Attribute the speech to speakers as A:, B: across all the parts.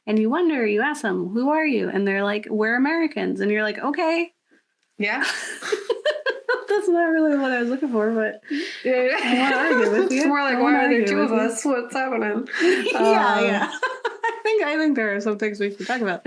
A: And you wonder, you ask them, who are you? And they're like, we're Americans. And you're like, okay.
B: Yeah.
A: That's not really what I was looking for, but I want to argue with you.
B: It's more like, why are there two of us? What's happening?
A: Yeah. I think there are some things we should talk about.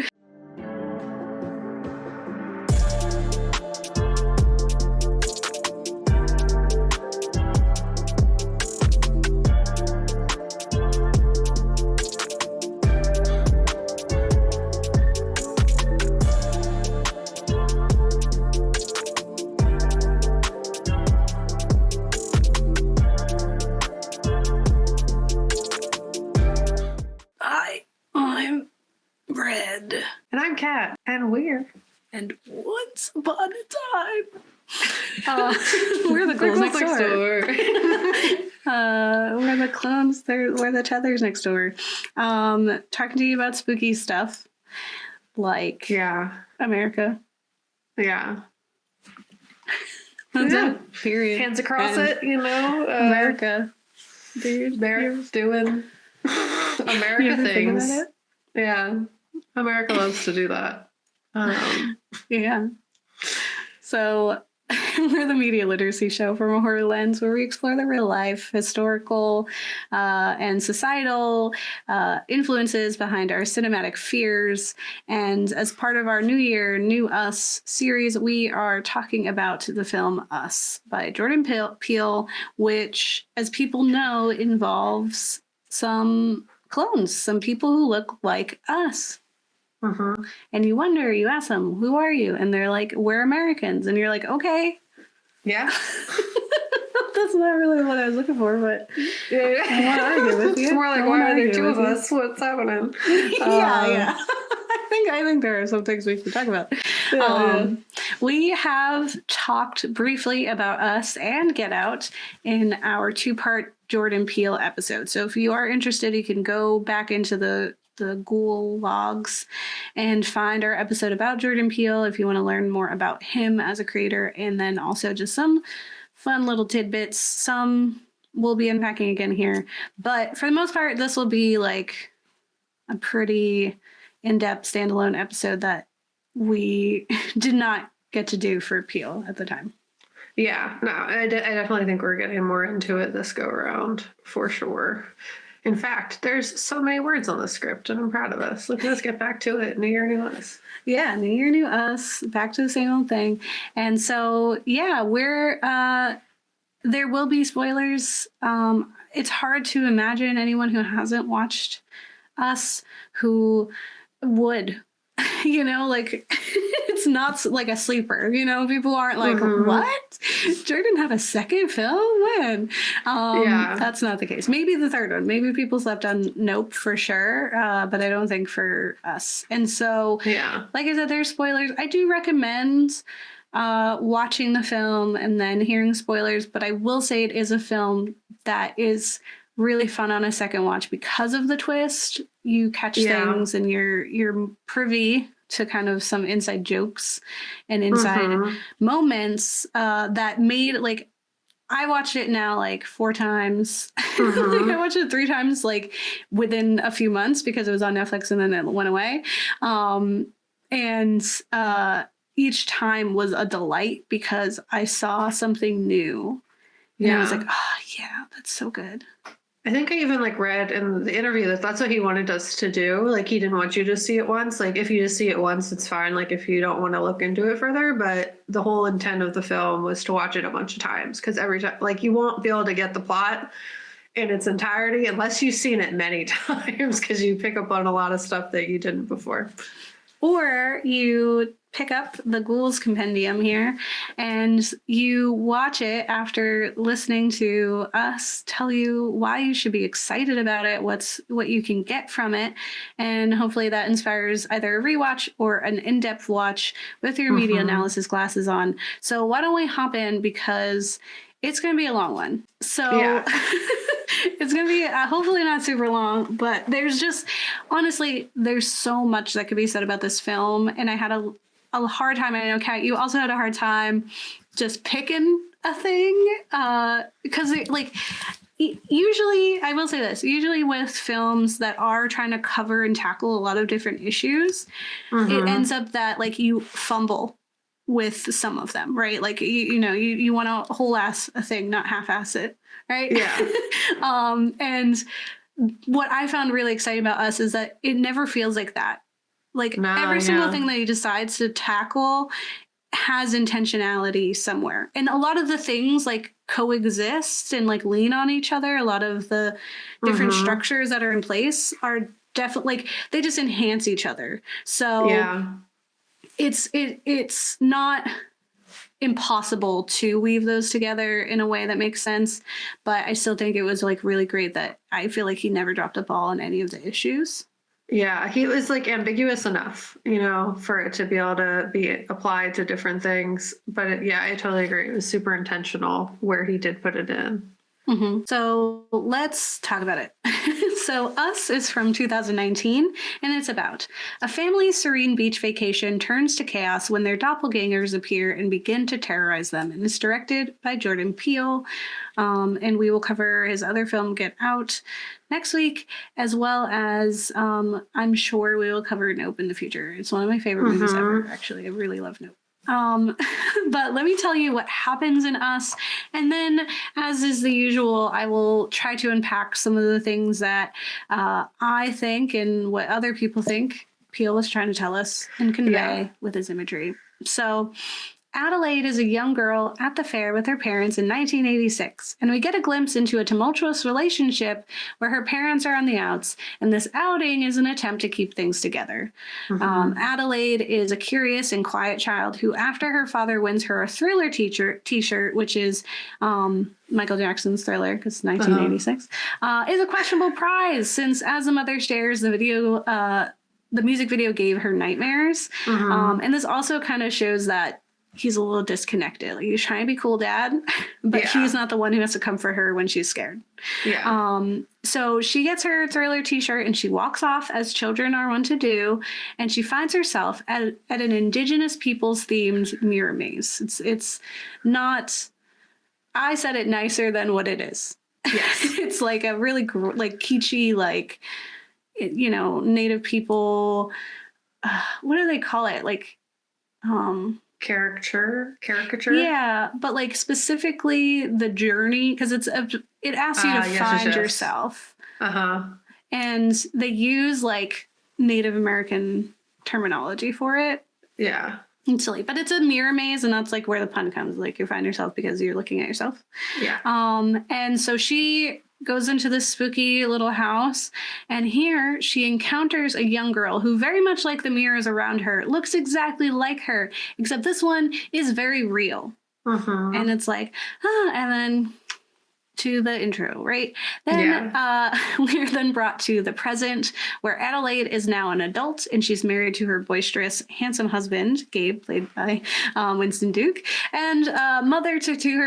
A: I'm Red.
B: And I'm Kat. And we're.
A: And once upon a time. We're the ghouls next door. We're the clones. We're the tethers next door. Talking to you about spooky stuff. Like America.
B: Yeah.
A: That's it. Period.
B: Hands across it,
A: America. Dude.
B: They're doing America things. Yeah. America loves to do that.
A: Yeah. So we're the media literacy show from a horror lens where we explore the real life, historical, and societal influences behind our cinematic fears. And as part of our New Year, New Us series, we are talking about the film Us by Jordan Peele, which, as people know, involves some clones, some people who look like us.
B: Mm-hmm.
A: And you wonder, you ask them, who are you? And they're like, we're Americans. And you're like, okay.
B: Yeah.
A: That's not really what I was looking for, but I want to argue with you.
B: It's more like, why are there two of us? What's happening?
A: Yeah. I think there are some things we should talk about. We have talked briefly about Us and Get Out in our 2-part Jordan Peele episode. So if you are interested, you can go back into the Ghoul logs and find our episode about Jordan Peele if you want to learn more about him as a creator, and then also just some fun little tidbits. Some we'll be unpacking again here, but for the most part, this will be like a pretty in-depth standalone episode that we did not get to do for Peele at the time.
B: Yeah, no, I definitely think we're getting more into it this go around for sure. In fact, there's so many words on the script, and I'm proud of us. Let's get back to it. New Year, New Us.
A: Yeah, New Year, New Us. Back to the same old thing. And so, yeah, there will be spoilers. It's hard to imagine anyone who hasn't watched Us who would. It's not like a sleeper, people aren't like, what? Jordan had a second film? When? That's not the case. Maybe the third one. Maybe people slept on Nope for sure, but I don't think for Us. And so, like I said, there's spoilers. I do recommend watching the film and then hearing spoilers, but I will say it is a film that is really fun on a second watch because of the twist. You catch things and you're privy to kind of some inside jokes and inside moments that made, like, I watched it now like 4 times. I watched it 3 times like within a few months because it was on Netflix and then it went away. And each time was a delight because I saw something new. And I was like, oh yeah, that's so good.
B: I think I even read in the interview that that's what he wanted us to do. Like, he didn't want you to see it once. Like, if you just see it once, it's fine. Like, if you don't want to look into it further. But the whole intent of the film was to watch it a bunch of times, because every time, you won't be able to get the plot in its entirety unless you've seen it many times, because you pick up on a lot of stuff that you didn't before. Or
A: you pick up the Ghouls compendium here and you watch it after listening to us tell you why you should be excited about it, what you can get from it, and hopefully that inspires either a rewatch or an in-depth watch with your media analysis glasses on. So why don't we hop in, because it's going to be a long one. So it's going to be hopefully not super long, but honestly, there's so much that could be said about this film. And I had a hard time. I know, Kat, you also had a hard time just picking a thing. Because usually, I will say this, usually with films that are trying to cover and tackle a lot of different issues, it ends up that like you fumble with some of them, right? Like, you want to whole ass a thing, not half ass it, right?
B: Yeah.
A: And what I found really exciting about Us is that it never feels like that. Like every single thing that he decides to tackle has intentionality somewhere. And a lot of the things like coexist and like lean on each other. A lot of the different structures that are in place are definitely like they just enhance each other. So it's not impossible to weave those together in a way that makes sense. But I still think it was like really great that I feel like he never dropped a ball on any of the issues.
B: Yeah, he was like ambiguous enough, for it to be able to be applied to different things. But I totally agree. It was super intentional where he did put it in.
A: So let's talk about it. So Us is from 2019, and it's about a family's serene beach vacation turns to chaos when their doppelgangers appear and begin to terrorize them. And it's directed by Jordan Peele. And we will cover his other film, Get Out, next week, as well as I'm sure we will cover Nope in the future. It's one of my favorite movies ever, actually. I really love Nope. But let me tell you what happens in Us. And then, as is the usual, I will try to unpack some of the things that I think and what other people think Peele was trying to tell us and convey with his imagery. So Adelaide is a young girl at the fair with her parents in 1986, and we get a glimpse into a tumultuous relationship where her parents are on the outs, and this outing is an attempt to keep things together. Adelaide is a curious and quiet child who, after her father wins her a Thriller t-shirt, which is Michael Jackson's Thriller, because 1986, is a questionable prize, since as the mother shares the music video gave her nightmares. And this also kind of shows that he's a little disconnected. Like, he's trying to be cool dad, but he's not the one who has to comfort her when she's scared. So she gets her Thriller t-shirt and she walks off, as children are wont to do, and she finds herself at an Indigenous peoples themed mirror maze. It's not, I said it nicer than what it is. Yes. It's like a really like kitschy, like, Native people, what do they call it? Like,
B: caricature.
A: Yeah, but like specifically the journey, because it asks you to find yourself. And they use like Native American terminology for it. Yeah. It's silly, but it's a mirror maze, and that's like where the pun comes. Like, you find yourself because you're looking at yourself. Yeah. And so she goes into this spooky little house, and here she encounters a young girl who, very much like the mirrors around her, looks exactly like her, except this one is very real. And it's like, and then to the intro, right? Then we're then brought to the present, where Adelaide is now an adult, and she's married to her boisterous, handsome husband, Gabe, played by Winston Duke, and mother to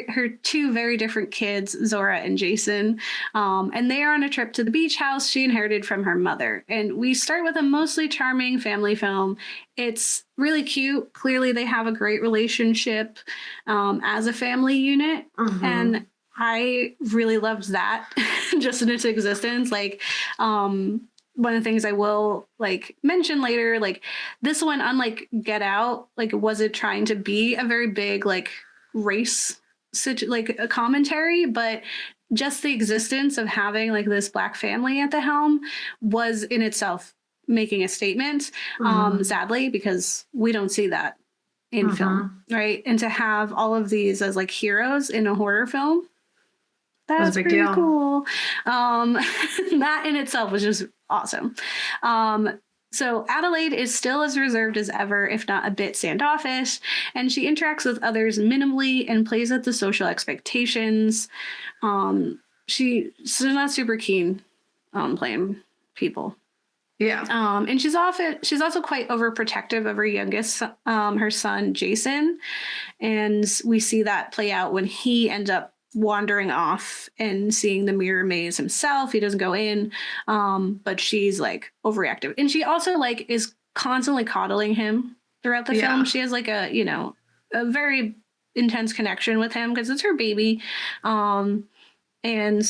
A: her two very different kids, Zora and Jason. And they are on a trip to the beach house she inherited from her mother. And we start with a mostly charming family film. It's really cute. Clearly, they have a great relationship as a family unit. And I really loved that just in its existence. Like, one of the things I will like mention later, like this one, unlike Get Out, like wasn't trying to be a very big like race like a commentary, but just the existence of having like this Black family at the helm was in itself making a statement. Sadly, because we don't see that in film, right? And to have all of these as like heroes in a horror film, that's pretty cool. That in itself was just awesome. So Adelaide is still as reserved as ever, if not a bit standoffish, and she interacts with others minimally and plays at the social expectations. She's not super keen on playing people. Yeah. And she's also quite overprotective of her youngest, her son, Jason. And we see that play out when he ends up wandering off and seeing the mirror maze himself. He doesn't go in, but she's like overreactive, and she also like is constantly coddling him throughout the film. She has like a very intense connection with him because it's her baby, And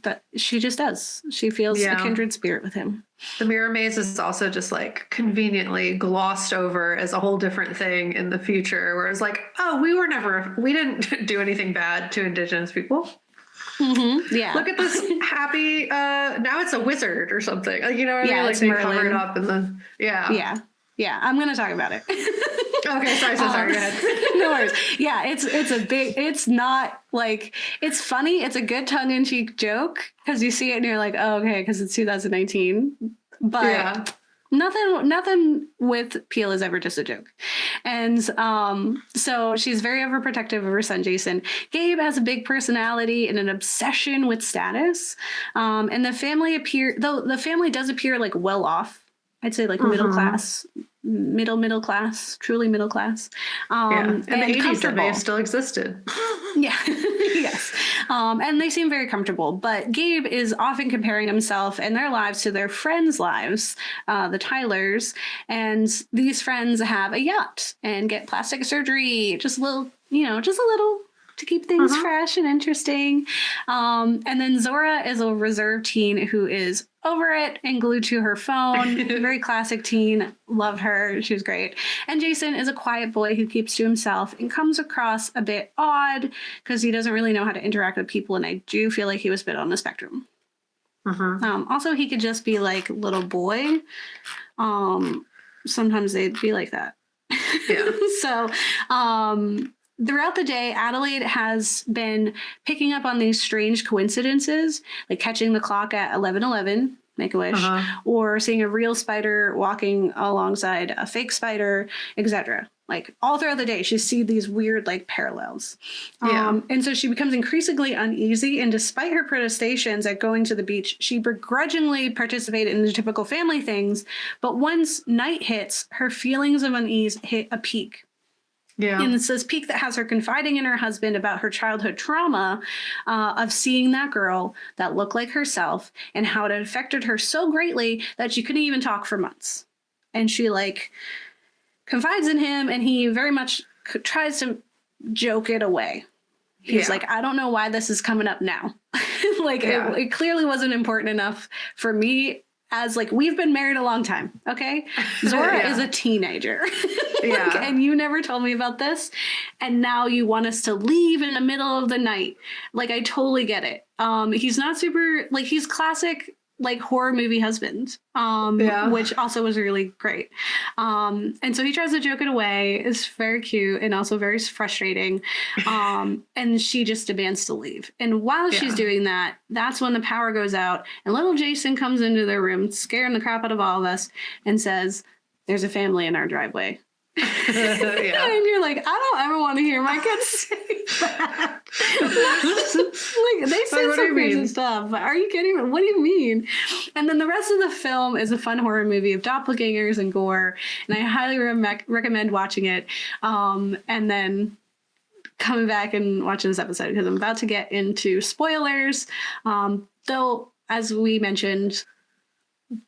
A: that she just does. She feels a kindred spirit with him.
B: The mirror maze is also just like conveniently glossed over as a whole different thing in the future, where it's like, oh, we didn't do anything bad to indigenous people.
A: Mm-hmm. Yeah.
B: Look at this happy, now it's a wizard or something. Like, you know what I mean? Like they cover it up in the,
A: Yeah, I'm going to talk about it.
B: Okay, sorry, go ahead.
A: No worries. Yeah, it's not like, it's funny. It's a good tongue-in-cheek joke because you see it and you're like, oh, okay, because it's 2019. But nothing with Peele is ever just a joke. And so she's very overprotective of her son, Jason. Gabe has a big personality and an obsession with status. And the family does appear like well off. I'd say like middle class, truly middle class.
B: And the 80s that may have still existed.
A: Yeah, yes. And they seem very comfortable. But Gabe is often comparing himself and their lives to their friends' lives, the Tylers. And these friends have a yacht and get plastic surgery, just a little to keep things fresh and interesting. And then Zora is a reserved teen who is over it and glued to her phone. Very classic teen. Loved her. She was great. And Jason is a quiet boy who keeps to himself and comes across a bit odd because he doesn't really know how to interact with people. And I do feel like he was a bit on the spectrum. Also, he could just be like little boy. Sometimes they'd be like that.
B: Yeah.
A: So, throughout the day, Adelaide has been picking up on these strange coincidences, like catching the clock at 11:11, Make-A-Wish, or seeing a real spider walking alongside a fake spider, etc. Like all throughout the day, she sees these weird like parallels. And so she becomes increasingly uneasy. And despite her protestations at going to the beach, she begrudgingly participated in the typical family things. But once night hits, her feelings of unease hit a peak.
B: Yeah.
A: And it's this peak that has her confiding in her husband about her childhood trauma of seeing that girl that looked like herself and how it affected her so greatly that she couldn't even talk for months. And she like confides in him and he very much tries to joke it away. He's like, I don't know why this is coming up now. It clearly wasn't important enough for me. As like, we've been married a long time, okay? Zora is a teenager. And you never told me about this. And now you want us to leave in the middle of the night. Like, I totally get it. He's not super, like, he's classic, like, horror movie husband, which also was really great. And so he tries to joke it away. It's very cute and also very frustrating. And she just demands to leave. And while she's doing that, that's when the power goes out and little Jason comes into their room, scaring the crap out of all of us and says, "There's a family in our driveway." And you're like, I don't ever want to hear my kids say that. Like they said some crazy stuff. Are you kidding me? What do you mean? And then the rest of the film is a fun horror movie of doppelgangers and gore, and I highly recommend watching it. And then coming back and watching this episode because I'm about to get into spoilers. Though, as we mentioned,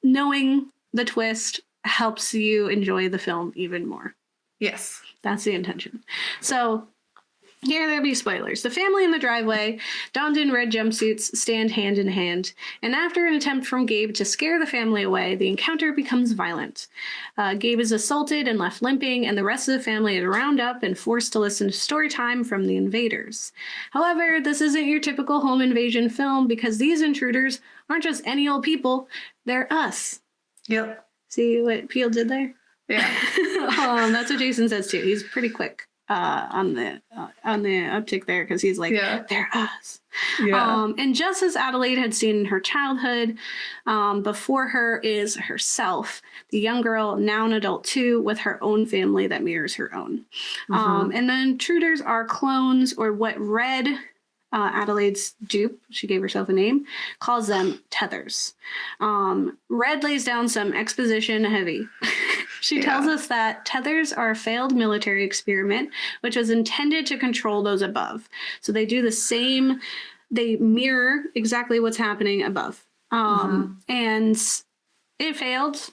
A: knowing the twist helps you enjoy the film even more.
B: Yes.
A: That's the intention. So here there be spoilers. The family in the driveway, donned in red jumpsuits, stand hand in hand. And after an attempt from Gabe to scare the family away, the encounter becomes violent. Gabe is assaulted and left limping, and the rest of the family is round up and forced to listen to story time from the invaders. However, this isn't your typical home invasion film because these intruders aren't just any old people. They're us.
B: Yep.
A: See what Peele did there?
B: Yeah.
A: That's what Jason says too. He's pretty quick on the uptick there because he's like, they're us. Yeah. And just as Adelaide had seen in her childhood, before her is herself, the young girl, now an adult too, with her own family that mirrors her own. And the intruders are clones, or what Red, Adelaide's dupe, she gave herself a name, calls them Tethers. Red lays down some exposition heavy. She tells us that Tethers are a failed military experiment, which was intended to control those above. So they do the same, they mirror exactly what's happening above. And it failed.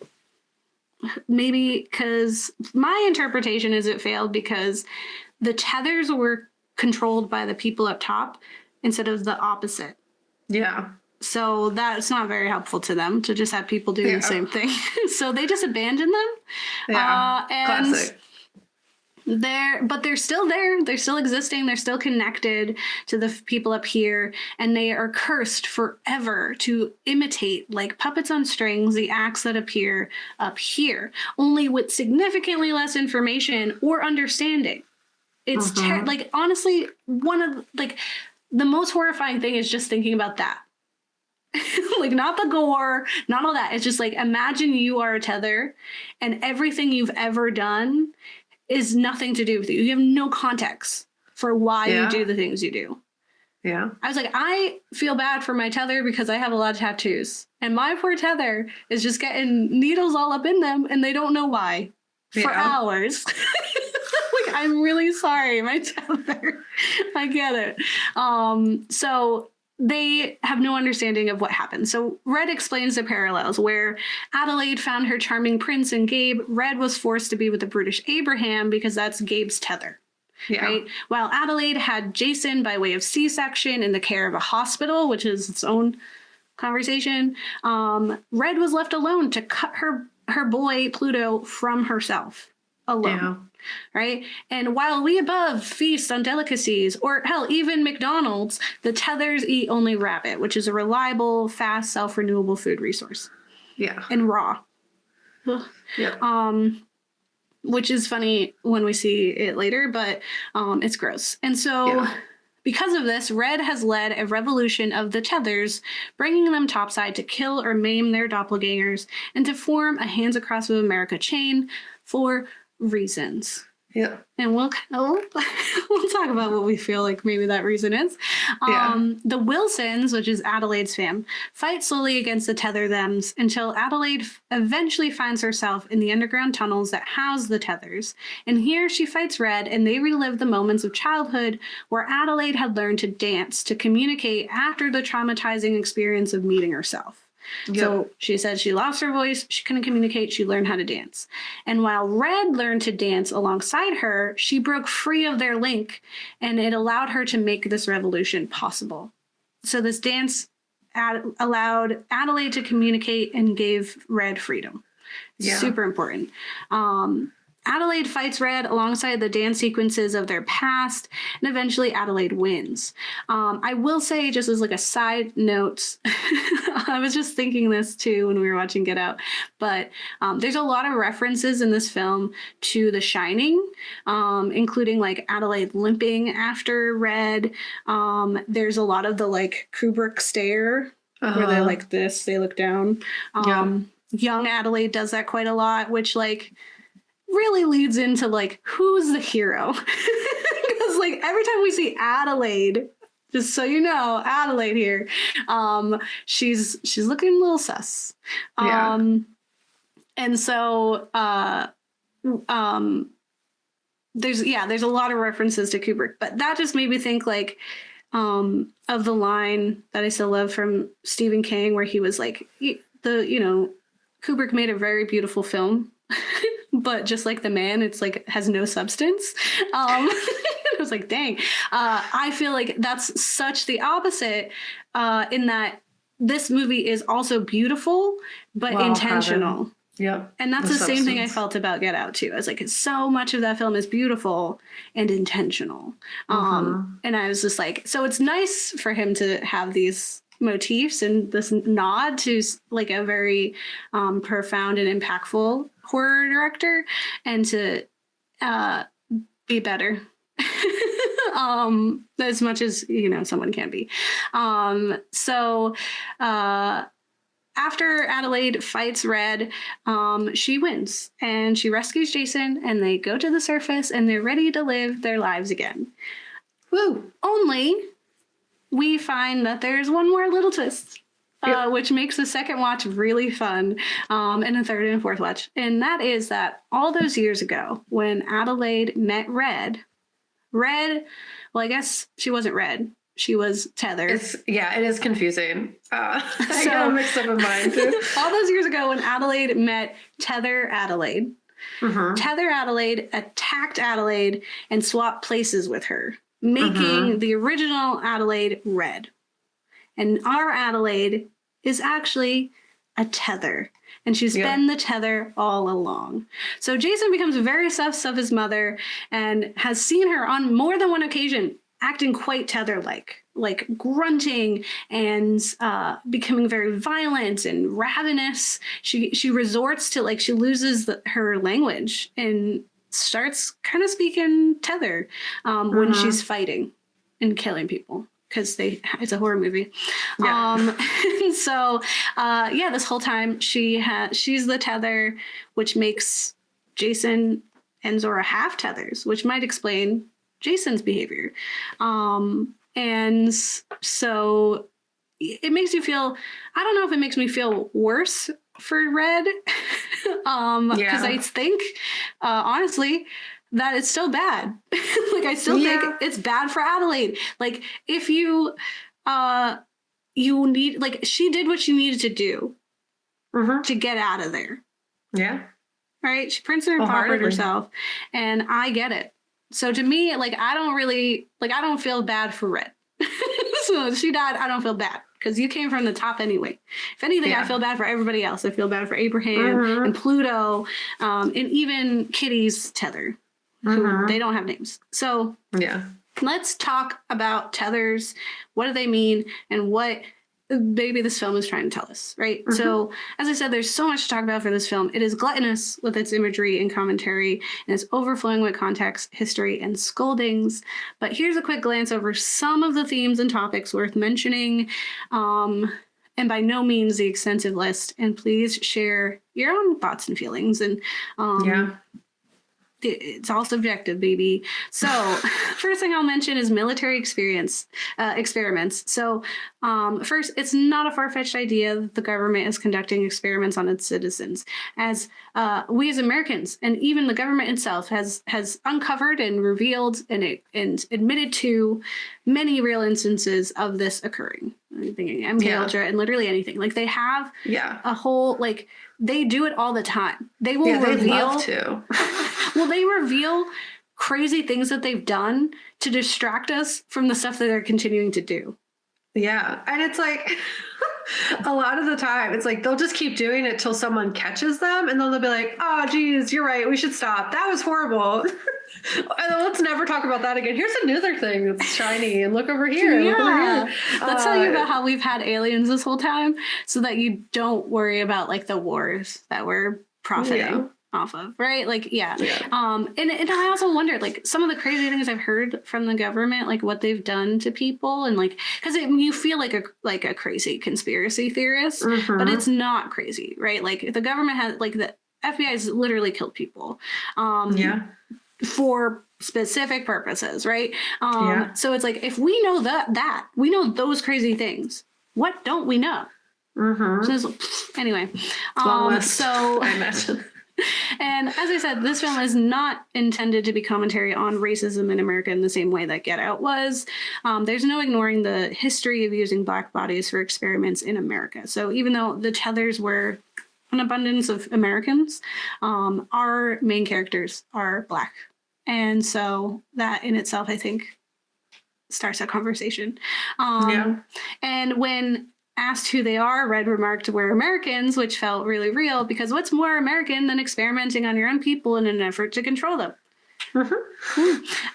A: Maybe because my interpretation is it failed because the Tethers were controlled by the people up top, instead of the opposite.
B: Yeah.
A: So that's not very helpful to them to just have people do the same thing. So they just abandon them.
B: Yeah.
A: And
B: Classic.
A: they're still there. They're still existing. They're still connected to the people up here. And they are cursed forever to imitate, like puppets on strings, the acts that appear up here, only with significantly less information or understanding. It's like, honestly, one of like the most horrifying thing is just thinking about that. Like, not the gore, not all that. It's just like, imagine you are a tether and everything you've ever done is nothing to do with you. You have no context for why you do the things you do.
B: Yeah.
A: I was like, I feel bad for my tether because I have a lot of tattoos. And my poor tether is just getting needles all up in them and they don't know why for hours. Like, I'm really sorry, my tether. I get it. So they have no understanding of what happened. So Red explains the parallels where Adelaide found her charming prince in Gabe. Red was forced to be with the brutish Abraham because that's Gabe's tether. Yeah. Right? While Adelaide had Jason by way of C-section in the care of a hospital, which is its own conversation, Red was left alone to cut her boy Pluto from herself alone. Yeah. Right? And while we above feast on delicacies, or hell, even McDonald's, the Tethers eat only rabbit, which is a reliable, fast, self-renewable food resource. Yeah. And raw. Yeah. Which is funny when we see it later, but it's gross. And so because of this, Red has led a revolution of the Tethers, bringing them topside to kill or maim their doppelgangers and to form a Hands Across of America chain for reasons. Yeah. And we'll talk about what we feel like maybe that reason is. The Wilsons, which is Adelaide's fam, fight slowly against the Tether thems until Adelaide eventually finds herself in the underground tunnels that house the Tethers. And here she fights Red, and they relive the moments of childhood where Adelaide had learned to dance to communicate after the traumatizing experience of meeting herself. Yep. So she said she lost her voice, she couldn't communicate, she learned how to dance. And while Red learned to dance alongside her, she broke free of their link, and it allowed her to make this revolution possible. So this dance allowed Adelaide to communicate and gave Red freedom. Yeah. Super important. Adelaide fights Red alongside the dance sequences of their past, and eventually Adelaide wins. I will say, just as like a side note, I was just thinking this too when we were watching Get Out, but there's a lot of references in this film to The Shining, including like Adelaide limping after Red. There's a lot of the like Kubrick stare, where they're like this, they look down. Young Adelaide does that quite a lot, which like really leads into like, who's the hero? Because like every time we see Adelaide, just so you know, Adelaide here, she's looking a little sus. And so there's a lot of references to Kubrick, but that just made me think like of the line that I still love from Stephen King, where he was like, Kubrick made a very beautiful film. But just like the man, it's like has no substance. I was like, dang. I feel like that's such the opposite in that this movie is also beautiful, but intentional. Yeah. And that's the same thing I felt about Get Out too. I was like, so much of that film is beautiful and intentional. And I was just like, so it's nice for him to have these motifs and this nod to like a very profound and impactful horror director, and to be better as much as someone can be. So after Adelaide fights Red, she wins and she rescues Jason, and they go to the surface and they're ready to live their lives again. Woo! Only we find that there's one more little twist. Which makes the second watch really fun, and the third and fourth watch. And that is that all those years ago, when Adelaide met Red, well, I guess she wasn't Red. She was Tethered.
B: It is confusing. I got a mix up in mind too.
A: All those years ago, when Adelaide met Tether Adelaide, Tether Adelaide attacked Adelaide and swapped places with her. making the original Adelaide red. And our Adelaide is actually a tether. And she's been the tether all along. So Jason becomes very sus of his mother and has seen her on more than one occasion acting quite tether-like, like grunting and becoming very violent and ravenous. She resorts to, like, she loses her language and starts kind of speaking tether when she's fighting and killing people. Because it's a horror movie. And so, this whole time she's the tether, which makes Jason and Zora half tethers, which might explain Jason's behavior. And so it makes you feel, I don't know if it makes me feel worse for Red. Because I think, honestly, that it's still bad. Like, I still think it's bad for Adelaide. Like, if you need, like, she did what she needed to do to get out of there. Yeah. Right? She printed and paupered herself, and I get it. So to me, like, I don't feel bad for Red. So if she died, I don't feel bad. Because you came from the top anyway. If anything, I feel bad for everybody else. I feel bad for Abraham and Pluto, and even Kitty's tether. Who they don't have names. So let's talk about tethers. What do they mean? And what maybe this film is trying to tell us, right? So, as I said, there's so much to talk about for this film. It is gluttonous with its imagery and commentary, and it's overflowing with context, history, and scoldings. But here's a quick glance over some of the themes and topics worth mentioning. And by no means the extensive list. And please share your own thoughts and feelings. And it's all subjective, baby. So first thing I'll mention is military experiments. So first, it's not a far-fetched idea that the government is conducting experiments on its citizens, as we as Americans and even the government itself has uncovered and revealed and admitted to many real instances of this occurring. I'm thinking MK Ultra and literally anything. Like, they have a whole, like, they do it all the time. They will reveal to. Well, they reveal crazy things that they've done to distract us from the stuff that they're continuing to do. Yeah. And it's like, a lot of the time, it's like they'll just keep doing it till someone catches them, and then they'll be like, oh, geez, you're right. We should stop. That was horrible. Let's never talk about that again. Here's another thing that's shiny, and look over here. Yeah. Look over here. Let's tell you about how we've had aliens this whole time so that you don't worry about, like, the wars that we're profiting off of, right? Like, and I also wondered, like, some of the crazy things I've heard from the government, like what they've done to people, and like, because you feel like a crazy conspiracy theorist, but it's not crazy, right? Like, the government has, like, the FBI has literally killed people, for specific purposes, right? So it's like, if we know that we know those crazy things, what don't we know? So anyway, so I imagine. And as I said, this film is not intended to be commentary on racism in America in the same way that Get Out was. There's no ignoring the history of using Black bodies for experiments in America. So even though the Tethers were an abundance of Americans, our main characters are Black. And so that in itself, I think, starts a conversation. And when asked who they are, Red remarked, we're Americans, which felt really real, because what's more American than experimenting on your own people in an effort to control them?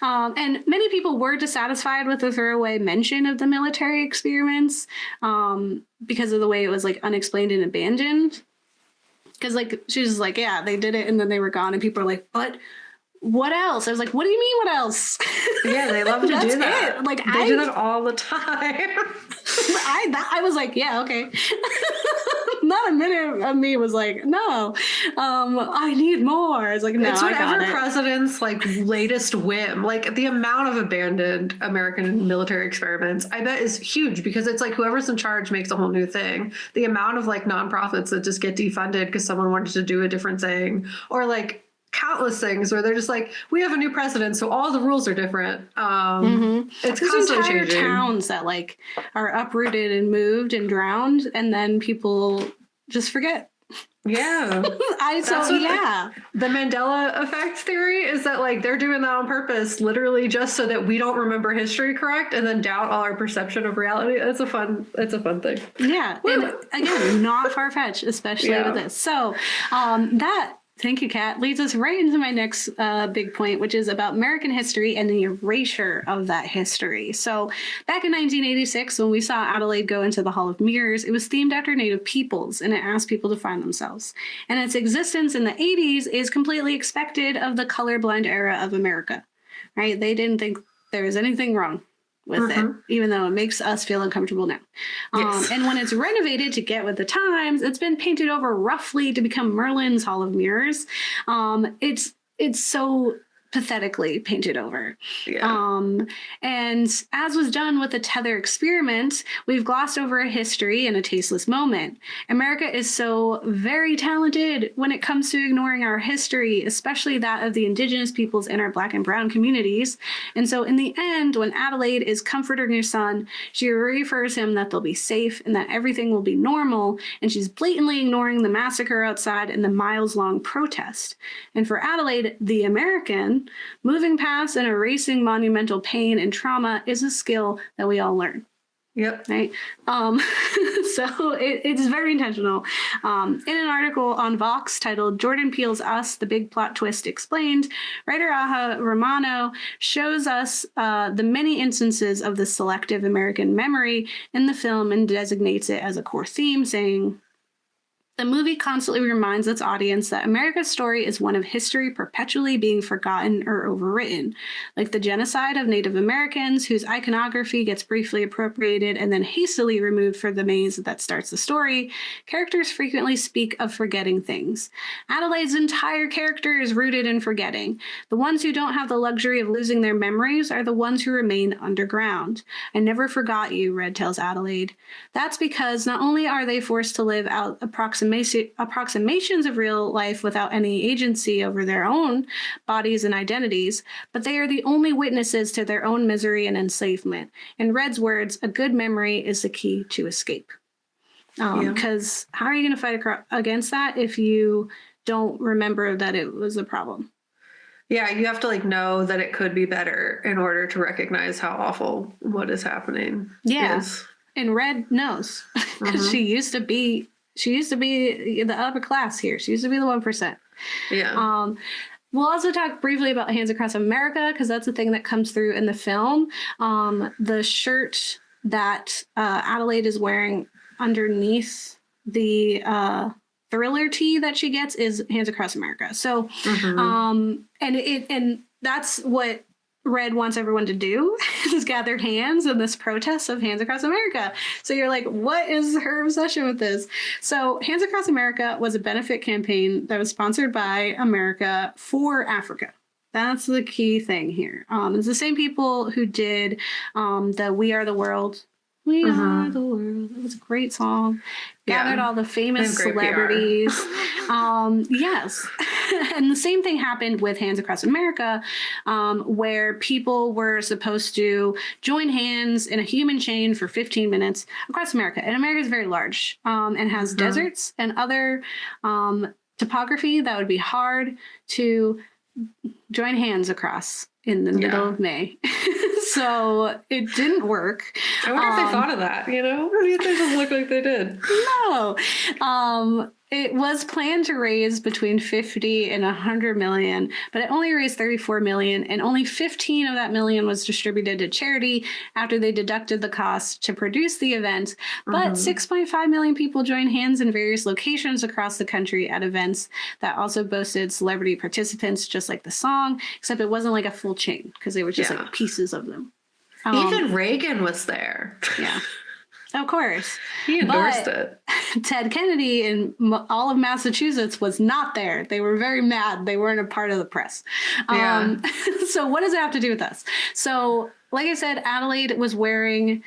A: And many people were dissatisfied with the throwaway mention of the military experiments because of the way it was, like, unexplained and abandoned. Because, like, she was like, yeah, they did it and then they were gone, and people are like, but what else? I was like, what do you mean, what else? Yeah, they love to do that. Like, they do that all the time. I was like, yeah, okay. Not a minute of me was like, no, I need more. It's like, no, it's whatever president's, like, latest whim. Like, the amount of abandoned American military experiments, I bet, is huge, because it's like whoever's in charge makes a whole new thing. The amount of, like, nonprofits that just get defunded because someone wanted to do a different thing, or, like, countless things where they're just like, we have a new president, so all the rules are different. It's constantly entire changing. Towns that, like, are uprooted and moved and drowned, and then people just forget
B: Yeah.
A: Yeah.
B: The Mandela effect theory is that like they're doing that on purpose, literally just so that we don't remember history correct and then doubt all our perception of reality. It's a fun thing.
A: Yeah.
B: Woo.
A: And again, not far-fetched, especially with this. So thank you, Kat, leads us right into my next big point, which is about American history and the erasure of that history. So back in 1986, when we saw Adelaide go into the Hall of Mirrors, it was themed after Native peoples, and it asked people to find themselves. And its existence in the 80s is completely expected of the colorblind era of America, right? They didn't think there was anything wrong with it, even though it makes us feel uncomfortable now. Yes. And when it's renovated to get with the times, it's been painted over roughly to become Merlin's Hall of Mirrors. It's so pathetically painted over. Yeah. And as was done with the Tether experiment, we've glossed over a history in a tasteless moment. America is so very talented when it comes to ignoring our history, especially that of the indigenous peoples in our Black and brown communities. And so in the end, when Adelaide is comforting her son, she reassures him that they'll be safe and that everything will be normal. And she's blatantly ignoring the massacre outside and the miles-long protest. And for Adelaide, the American, moving past and erasing monumental pain and trauma is a skill that we all learn. Yep. Right. So it's very intentional. In an article on Vox titled Jordan Peele's Us, The Big Plot Twist Explained, writer Aja Romano shows us the many instances of the selective American memory in the film and designates it as a core theme, saying, the movie constantly reminds its audience that America's story is one of history perpetually being forgotten or overwritten, like the genocide of Native Americans, whose iconography gets briefly appropriated and then hastily removed for the maze that starts the story. Characters frequently speak of forgetting things. Adelaide's entire character is rooted in forgetting. The ones who don't have the luxury of losing their memories are the ones who remain underground. I never forgot you, Red tells Adelaide. That's because not only are they forced to live out approximations of real life without any agency over their own bodies and identities, but they are the only witnesses to their own misery and enslavement. In Red's words, a good memory is the key to escape. Because how are you going to fight against that if you don't remember that it was a problem?
B: Yeah, you have to like know that it could be better in order to recognize how awful what is happening is.
A: And Red knows because she used to be the upper class here. She used to be the 1%. Yeah. We'll also talk briefly about Hands Across America, because that's the thing that comes through in the film. The shirt that Adelaide is wearing underneath the Thriller tee that she gets is Hands Across America. So, and that's what Red wants everyone to do, is gather hands in this protest of Hands Across America. So you're like, what is her obsession with this? So Hands Across America was a benefit campaign that was sponsored by America for Africa. That's the key thing here. It's the same people who did the We Are the World. We are the world. It was a great song. Gathered all the famous celebrities. Yes. And the same thing happened with Hands Across America, where people were supposed to join hands in a human chain for 15 minutes across America. And America is very large and has deserts and other topography that would be hard to join hands across in the middle of May. So it didn't work.
B: I wonder if they thought of that, you know? It doesn't look like they did.
A: No. It was planned to raise between 50 and 100 million, but it only raised 34 million, and only 15 of that million was distributed to charity after they deducted the cost to produce the event. But 6.5 million people joined hands in various locations across the country at events that also boasted celebrity participants, just like the song, except it wasn't like a full chain because they were just like pieces of them.
B: Even Reagan was there.
A: Yeah. Of course.
B: He endorsed it.
A: Ted Kennedy in all of Massachusetts was not there. They were very mad. They weren't a part of the press. So what does it have to do with us? So, like I said, Adelaide was wearing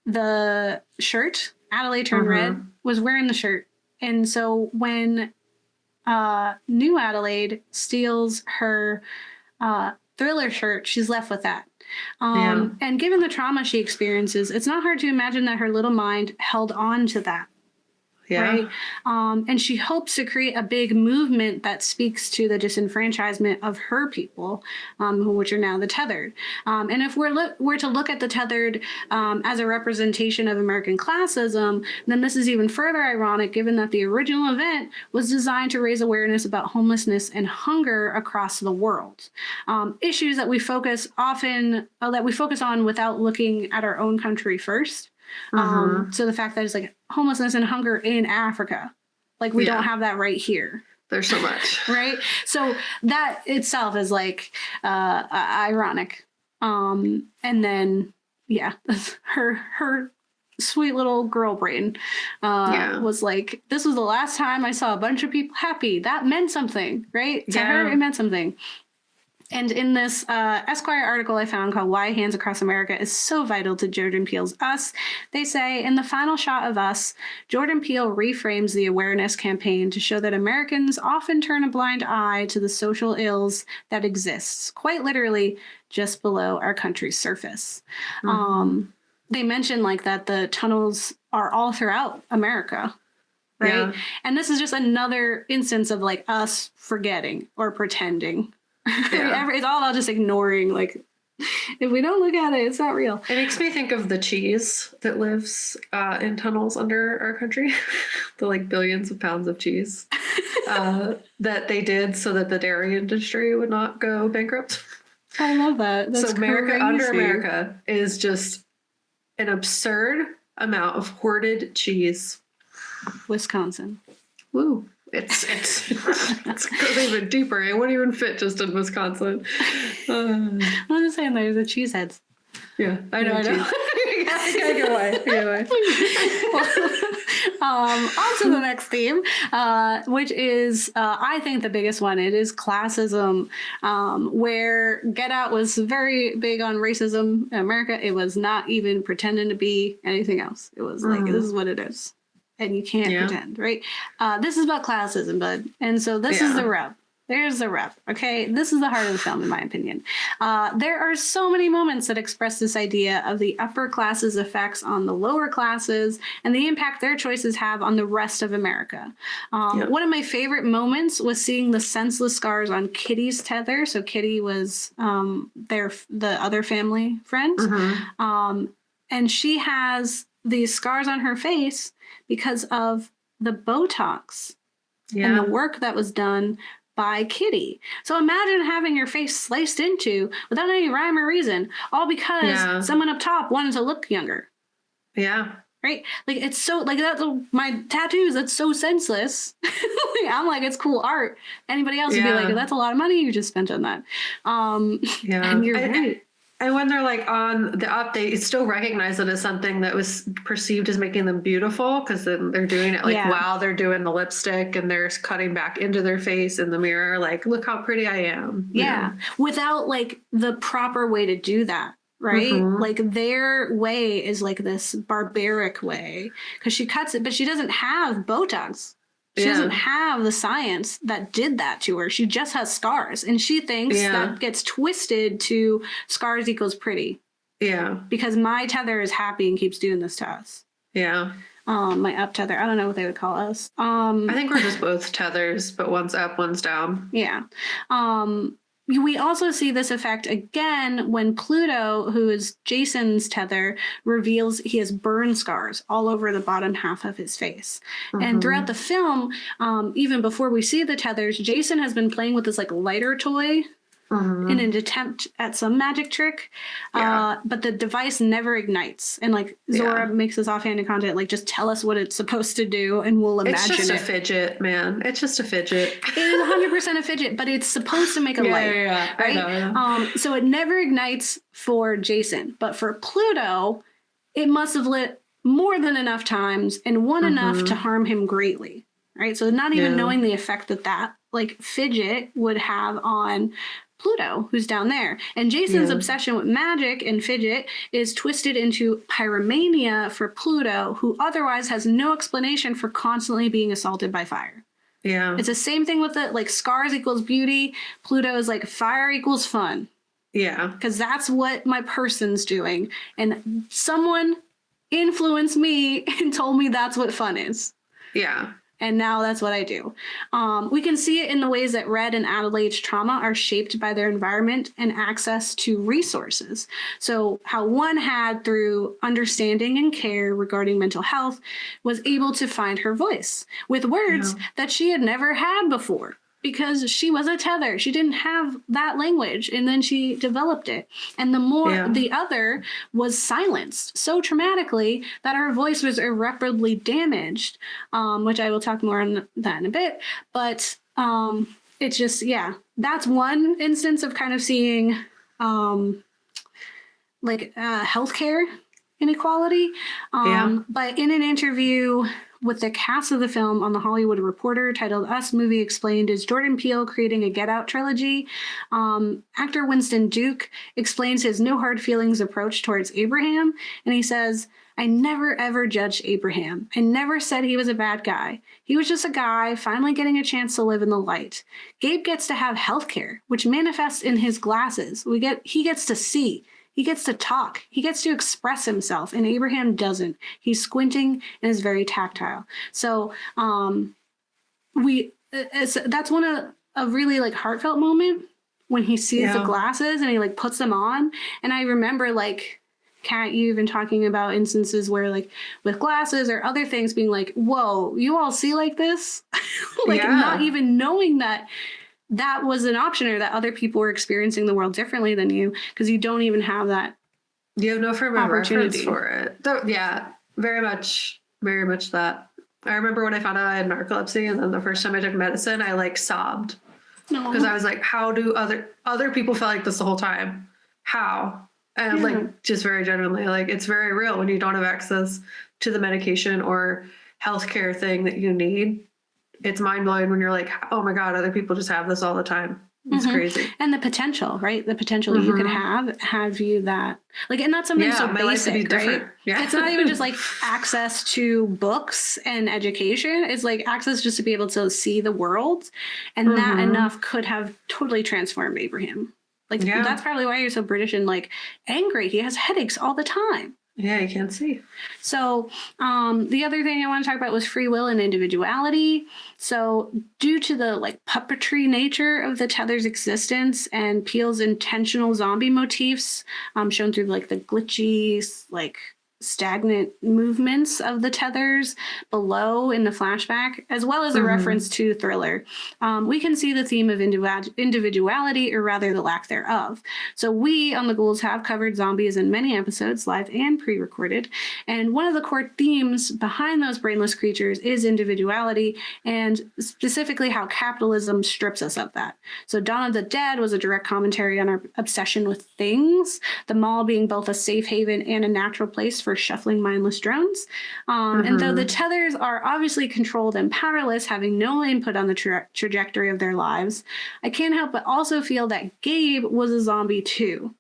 A: the shirt. Adelaide turned red, was wearing the shirt. And so when new Adelaide steals her Thriller shirt, she's left with that. And given the trauma she experiences, it's not hard to imagine that her little mind held on to that.
B: Yeah.
A: Right. And she hopes to create a big movement that speaks to the disenfranchisement of her people, which are now the tethered. And if we're to look at the tethered as a representation of American classism, then this is even further ironic, given that the original event was designed to raise awareness about homelessness and hunger across the world. Issues that we focus on without looking at our own country first. So the fact that it's like homelessness and hunger in Africa, like we don't have that right here.
B: There's so much.
A: Right. So that itself is like ironic. And then, her sweet little girl brain was like, this was the last time I saw a bunch of people happy. That meant something, right? To her, it meant something. And in this Esquire article I found called Why Hands Across America is so vital to Jordan Peele's Us, they say, in the final shot of Us, Jordan Peele reframes the awareness campaign to show that Americans often turn a blind eye to the social ills that exists, quite literally, just below our country's surface. They mention like that the tunnels are all throughout America, right? Yeah. And this is just another instance of like us forgetting or pretending. Yeah. It's all about just ignoring, like, if we don't look at it, it's not real.
B: It makes me think of the cheese that lives in tunnels under our country. The like billions of pounds of cheese that they did so that the dairy industry would not go bankrupt.
A: I love that. That's
B: so America, under America, is just an absurd amount of hoarded cheese.
A: Wisconsin.
B: Woo. It goes even deeper. It wouldn't even fit just in Wisconsin.
A: I'm just saying there's the cheeseheads.
B: Yeah, I know. I gotta get away.
A: On to the next theme, which is, I think, the biggest one. It is classism, where Get Out was very big on racism in America. It was not even pretending to be anything else. It was like, this is what it is. And you can't pretend, right? This is about classism, bud. And so this is the rub. There's the rub, okay? This is the heart of the film, in my opinion. There are so many moments that express this idea of the upper classes' effects on the lower classes and the impact their choices have on the rest of America. One of my favorite moments was seeing the senseless scars on Kitty's tether. So Kitty was the other family friend. And she has these scars on her face because of the Botox and the work that was done by Kitty. So imagine having your face sliced into without any rhyme or reason, all because someone up top wanted to look younger.
B: Yeah.
A: Right? Like, it's so, like, that's my tattoos, that's so senseless. I'm like, it's cool art. Anybody else would be like, that's a lot of money you just spent on that. And you're right.
B: And when they're like on the up, they still recognize it as something that was perceived as making them beautiful, because then they're doing it like while they're doing the lipstick and they're cutting back into their face in the mirror. Like, look how pretty I am.
A: Yeah. Without like the proper way to do that. Right? Like their way is like this barbaric way, because she cuts it, but she doesn't have Botox. She doesn't have the science that did that to her. She just has scars. And she thinks that gets twisted to scars equals pretty. Yeah. Because my tether is happy and keeps doing this to us.
B: Yeah.
A: My up tether. I don't know what they would call us.
B: I think we're just both tethers, but one's up, one's down.
A: Yeah. We also see this effect again when Pluto, who is Jason's tether, reveals he has burn scars all over the bottom half of his face. And throughout the film, even before we see the tethers, Jason has been playing with this like lighter toy in an attempt at some magic trick. But the device never ignites. And like Zora makes this offhanded content, like, just tell us what it's supposed to do and we'll imagine it.
B: It's just a fidget, man. It's just a fidget.
A: It is 100% a fidget, but it's supposed to make a light. Right?
B: I know.
A: So it never ignites for Jason. But for Pluto, it must have lit more than enough times and enough to harm him greatly. Right? So not even knowing the effect that like fidget would have on Pluto, who's down there. And Jason's obsession with magic and fidget is twisted into pyromania for Pluto, who otherwise has no explanation for constantly being assaulted by fire. Yeah. It's the same thing with the, like, scars equals beauty. Pluto is like fire equals fun. Yeah. Because that's what my person's doing. And someone influenced me and told me that's what fun is.
B: Yeah.
A: And now that's what I do. We can see it in the ways that Red and Adelaide's trauma are shaped by their environment and access to resources. So how one had, through understanding and care regarding mental health, was able to find her voice with words that she had never had before. Because she was a tether. She didn't have that language, and then she developed it. And the other was silenced so traumatically that her voice was irreparably damaged, which I will talk more on that in a bit. But it's just, that's one instance of kind of seeing healthcare inequality. But in an interview with the cast of the film on The Hollywood Reporter titled Us Movie Explained, Is Jordan Peele Creating a Get Out Trilogy? Actor Winston Duke explains his no hard feelings approach towards Abraham, and he says, I never ever judged Abraham. I never said he was a bad guy. He was just a guy finally getting a chance to live in the light. Gabe gets to have healthcare, which manifests in his glasses. He gets to see. He gets to talk. He gets to express himself, and Abraham doesn't. He's squinting and is very tactile. So that's one of a really like heartfelt moment when he sees the glasses and he like puts them on. And I remember like Kat, you even talking about instances where like with glasses or other things being like, whoa, you all see like this? Not even knowing that was an option or that other people were experiencing the world differently than you because you don't even have that.
B: You have no frame of reference for it. Very much that. I remember when I found out I had narcolepsy, and then the first time I took medicine, I like sobbed because I was like, how do other people feel like this the whole time? How? And like just very genuinely, like it's very real when you don't have access to the medication or healthcare thing that you need. It's mind-blowing when you're like, oh my God, other people just have this all the time. It's crazy. And
A: the potential, right? The potential you could have you that, like, and that's something so basic, right? Yeah. It's not even just like access to books and education. It's like access just to be able to see the world. And that enough could have totally transformed Abraham. Like, that's probably why you're so British and like angry. He has headaches all the time.
B: Yeah, you can't see.
A: So the other thing I want to talk about was free will and individuality. So due to the like puppetry nature of the Tethers' existence and Peele's intentional zombie motifs shown through like the glitchy, like stagnant movements of the Tethers below in the flashback, as well as a reference to Thriller, we can see the theme of individuality, or rather the lack thereof. So we on the Ghouls have covered zombies in many episodes, live and pre-recorded, and one of the core themes behind those brainless creatures is individuality, and specifically how capitalism strips us of that. So Dawn of the Dead was a direct commentary on our obsession with things, the mall being both a safe haven and a natural place for shuffling mindless drones. And though the Tethers are obviously controlled and powerless, having no input on the trajectory of their lives, I can't help but also feel that Gabe was a zombie too.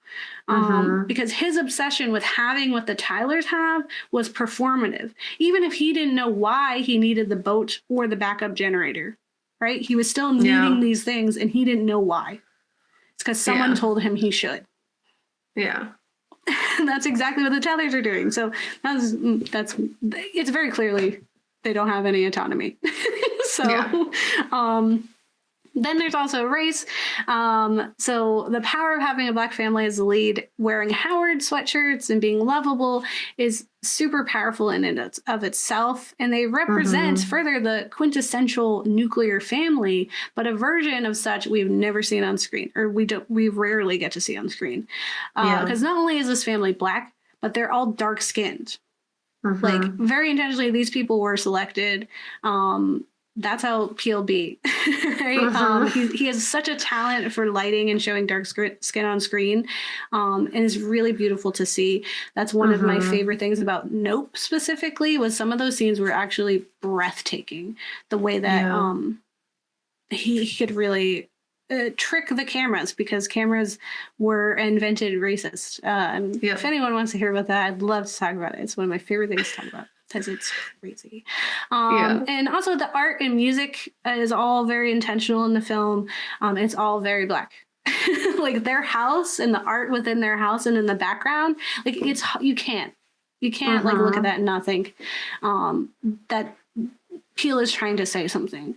A: Because his obsession with having what the Tylers have was performative, even if he didn't know why he needed the boat or the backup generator, right? He was still needing these things and he didn't know why. It's because someone told him he should.
B: Yeah.
A: That's exactly what the Tethers are doing. So that's it's very clearly they don't have any autonomy. Then there's also race. So the power of having a Black family as the lead, wearing Howard sweatshirts and being lovable is super powerful in and of itself. And they represent further the quintessential nuclear family, but a version of such we've never seen on screen, or we rarely get to see on screen. Because not only is this family Black, but they're all dark skinned. Like very intentionally, these people were selected. That's how Peele be, right? He has such a talent for lighting and showing dark skin on screen, and it's really beautiful to see. That's one of my favorite things about Nope specifically, was some of those scenes were actually breathtaking. The way that he could really trick the cameras, because cameras were invented racist. If anyone wants to hear about that, I'd love to talk about it. It's one of my favorite things to talk about, because it's crazy. And also the art and music is all very intentional in the film. It's all very Black. Like their house and the art within their house and in the background, like you can't like look at that and not think that Peele is trying to say something.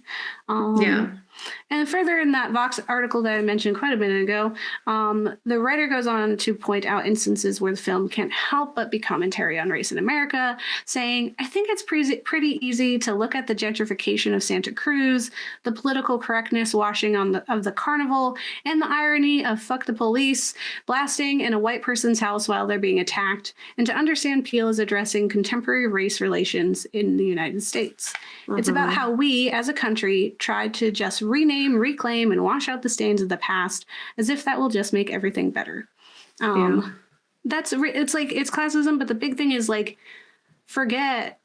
A: And further in that Vox article that I mentioned quite a minute ago, the writer goes on to point out instances where the film can't help but be commentary on race in America, saying, I think it's pretty easy to look at the gentrification of Santa Cruz, the political correctness washing of the carnival, and the irony of fuck the police blasting in a white person's house while they're being attacked, and to understand Peele is addressing contemporary race relations in the United States. It's about how we, as a country, tried to just rename, reclaim, and wash out the stains of the past as if that will just make everything better. It's like, it's classism, but the big thing is like, forget,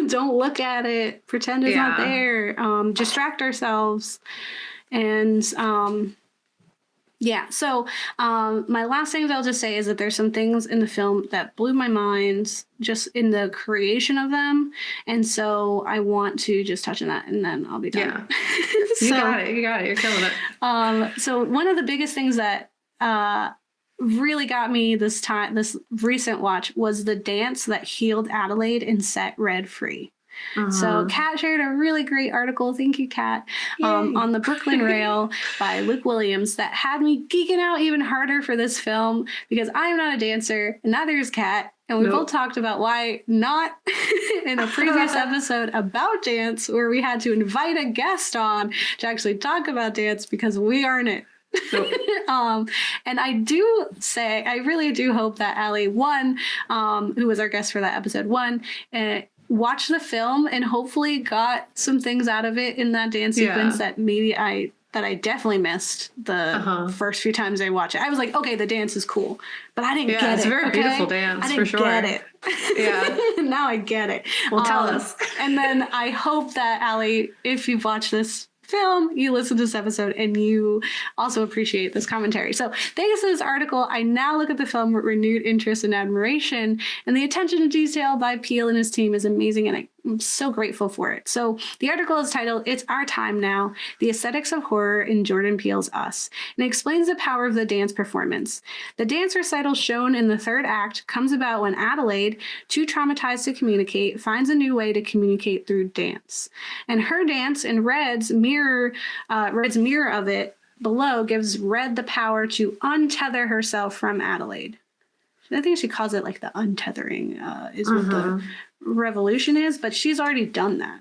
A: don't look at it, pretend it's not there, distract ourselves. And so my last things I'll just say is that there's some things in the film that blew my mind just in the creation of them. And so I want to just touch on that and then I'll be done.
B: Yeah. You got it. You're killing it.
A: So one of the biggest things that really got me this recent watch was the dance that healed Adelaide and set Red free. So Kat shared a really great article, thank you, Kat, on the Brooklyn Rail by Luke Williams that had me geeking out even harder for this film because I am not a dancer and neither is Kat. And we both talked about why not in a previous episode about dance where we had to invite a guest on to actually talk about dance because we aren't it. And I really do hope that Allie, who was our guest for that episode, watched the film and hopefully got some things out of it in that dance sequence that maybe I definitely missed the first few times I watched it. I was like, okay, the dance is cool, but I didn't get it.
B: It's a very beautiful dance,
A: I didn't
B: for sure.
A: get it. Yeah. Now I get it.
B: Well, tell us.
A: And then I hope that, Allie, if you've watched this film, you listen to this episode and you also appreciate this commentary. So thanks to this article, I now look at the film with renewed interest and admiration, and the attention to detail by Peele and his team is amazing, and I'm so grateful for it. So the article is titled, It's Our Time Now, The Aesthetics of Horror in Jordan Peele's Us, and it explains the power of the dance performance. The dance recital shown in the third act comes about when Adelaide, too traumatized to communicate, finds a new way to communicate through dance. And her dance and Red's mirror of it below gives Red the power to untether herself from Adelaide. I think she calls it like the untethering is what the revolution is, but she's already done that.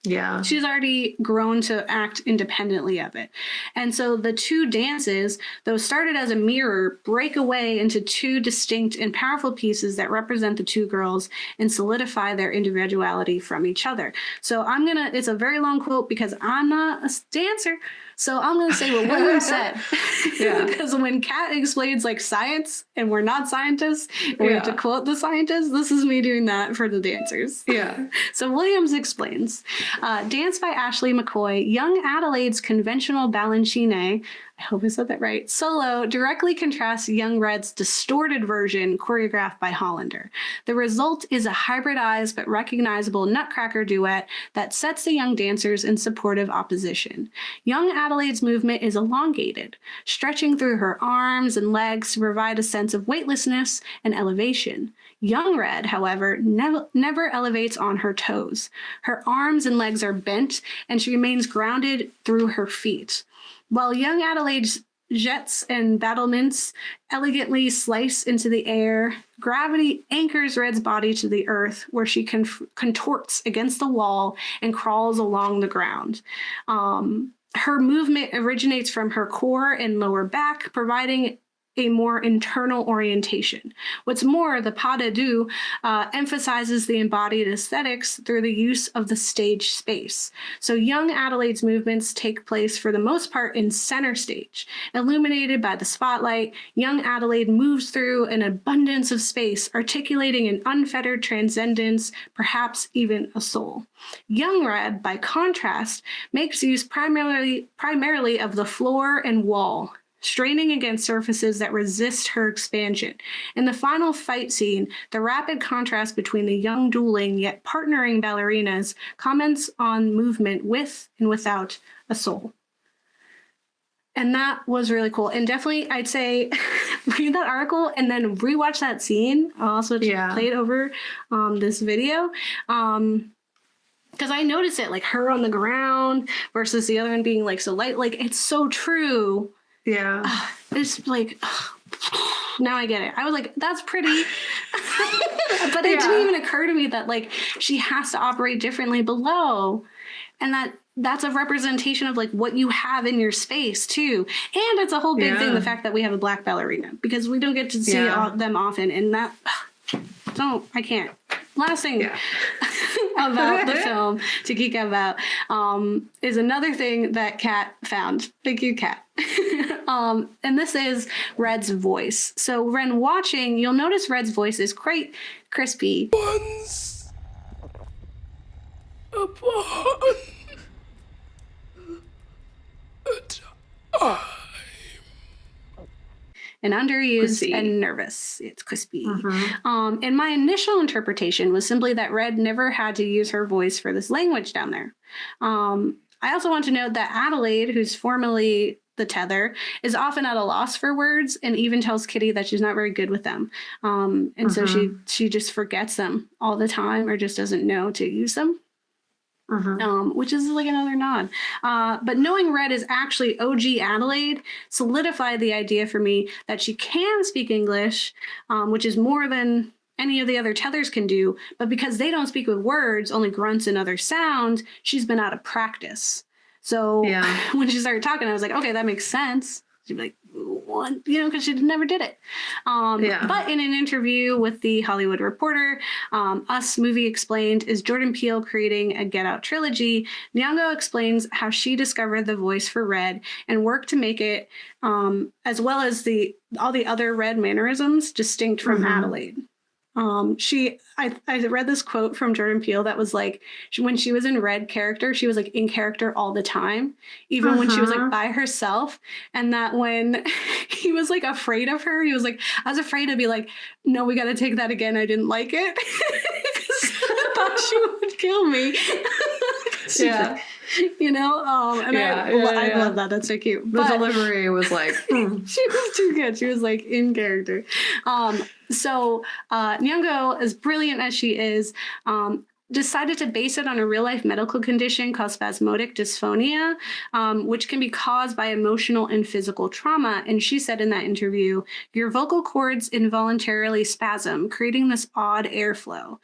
A: Yeah. She's already grown to act independently of it. And so the two dances, though started as a mirror, break away into two distinct and powerful pieces that represent the two girls and solidify their individuality from each other. So it's a very long quote because I'm not a dancer. So I'm going to say what William said. Because when Kat explains like science and we're not scientists, and we have to quote the scientists, this is me doing that for the dancers. Yeah. So Williams explains, dance by Ashley McCoy, young Adelaide's conventional balanchine, I hope I said that right, solo directly contrasts young Red's distorted version choreographed by Hollander. The result is a hybridized but recognizable nutcracker duet that sets the young dancers in supportive opposition. Young Adelaide's movement is elongated, stretching through her arms and legs to provide a sense of weightlessness and elevation. Young Red, however, never elevates on her toes. Her arms and legs are bent, and she remains grounded through her feet. While young Adelaide's jets and battlements elegantly slice into the air, gravity anchors Red's body to the earth, where she contorts against the wall and crawls along the ground. Her movement originates from her core and lower back, providing a more internal orientation. What's more, the pas de deux emphasizes the embodied aesthetics through the use of the stage space. So young Adelaide's movements take place for the most part in center stage. Illuminated by the spotlight, young Adelaide moves through an abundance of space, articulating an unfettered transcendence, perhaps even a soul. Young Red, by contrast, makes use primarily of the floor and wall, straining against surfaces that resist her expansion. In the final fight scene, the rapid contrast between the young dueling yet partnering ballerinas comments on movement with and without a soul. And that was really cool. And definitely, I'd say read that article and then rewatch that scene. I'll also play it over this video. Because I noticed it, like her on the ground versus the other one being like so light. Like, it's so true.
B: Yeah.
A: It's like, now I get it. I was like, that's pretty. But it didn't even occur to me that like she has to operate differently below. And that's a representation of like what you have in your space too. And it's a whole big thing, the fact that we have a black ballerina, because we don't get to see them often. And that, I can't. Last thing about the film to geek about is another thing that Kat found. Thank you, Kat. And this is Red's voice. So when watching, you'll notice Red's voice is quite crispy.
C: Once upon a time.
A: And underused and nervous. It's crispy. And my initial interpretation was simply that Red never had to use her voice for this language down there. I also want to note that Adelaide, who's formerly the Tether, is often at a loss for words and even tells Kitty that she's not very good with them. And so she just forgets them all the time or just doesn't know to use them. Which is like another nod. But knowing Red is actually OG Adelaide solidified the idea for me that she can speak English, which is more than any of the other Tethers can do. But because they don't speak with words, only grunts and other sounds, she's been out of practice. So when she started talking, I was like, okay, that makes sense. She'd be like, what? You know, because she never did it. But in an interview with the Hollywood Reporter, Us Movie Explained, is Jordan Peele creating a Get Out trilogy? Nyong'o explains how she discovered the voice for Red and worked to make it, as well as all the other Red mannerisms, distinct from Adelaide. I read this quote from Jordan Peele that was like, when she was in Red character, she was like in character all the time, even when she was like by herself. And that when he was like afraid of her, he was like, I was afraid to be like, no, we got to take that again. I didn't like it. I thought she would kill me. You know, and I love that. That's so cute.
B: The delivery was like,
A: she was too good. She was like in character. So Nyong'o, as brilliant as she is, decided to base it on a real life medical condition called spasmodic dysphonia, which can be caused by emotional and physical trauma. And she said in that interview, your vocal cords involuntarily spasm, creating this odd airflow.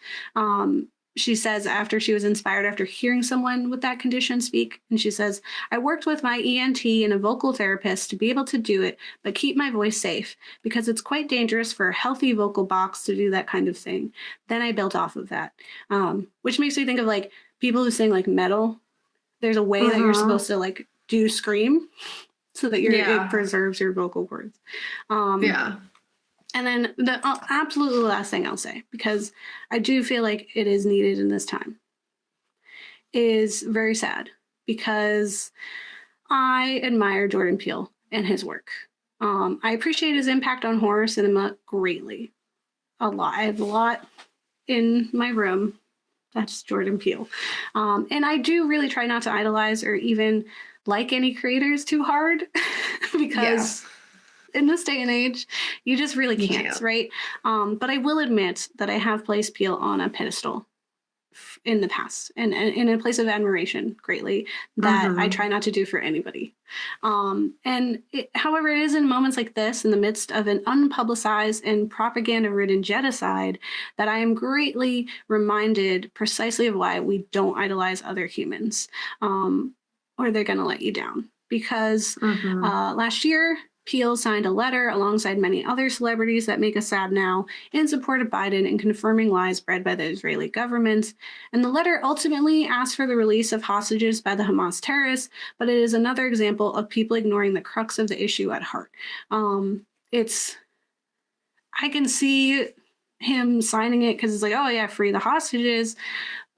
A: She says after she was inspired after hearing someone with that condition speak, and she says, I worked with my ENT and a vocal therapist to be able to do it, but keep my voice safe because it's quite dangerous for a healthy vocal box to do that kind of thing. Then I built off of that, which makes me think of like people who sing like metal. There's a way that you're supposed to like do scream so that it preserves your vocal cords. And then the absolutely last thing I'll say, because I do feel like it is needed in this time, is very sad because I admire Jordan Peele and his work. I appreciate his impact on horror cinema greatly. A lot. I have a lot in my room. That's Jordan Peele. And I do really try not to idolize or even like any creators too hard because... in this day and age, you just really can't, right? But I will admit that I have placed Peele on a pedestal in the past and in a place of admiration greatly that I try not to do for anybody. However, it is in moments like this, in the midst of an unpublicized and propaganda-ridden genocide, that I am greatly reminded precisely of why we don't idolize other humans, or they're going to let you down. Because last year, Peele signed a letter alongside many other celebrities that make us sad now in support of Biden and confirming lies spread by the Israeli government. And the letter ultimately asked for the release of hostages by the Hamas terrorists, but it is another example of people ignoring the crux of the issue at heart. I can see him signing it because it's like, oh yeah, free the hostages.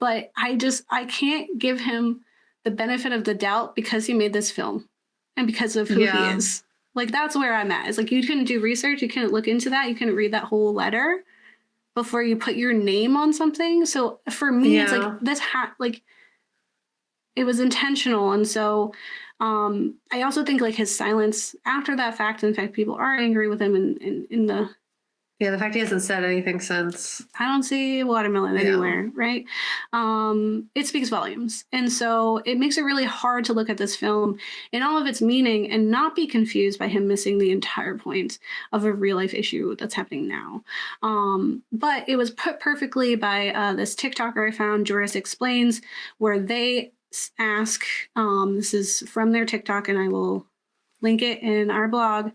A: But I can't give him the benefit of the doubt because he made this film and because of who he is. Like, that's where I'm at. It's like, you couldn't do research. You couldn't look into that. You couldn't read that whole letter before you put your name on something. So for me, it's like, it was intentional. And so I also think like his silence after that fact, in fact, people are angry with him in
B: Yeah, the fact he hasn't said anything since.
A: I don't see watermelon anywhere, right? It speaks volumes. And so it makes it really hard to look at this film in all of its meaning and not be confused by him missing the entire point of a real life issue that's happening now. But it was put perfectly by this TikToker I found, Joris Explains, where they ask, this is from their TikTok, and I will link it in our blog.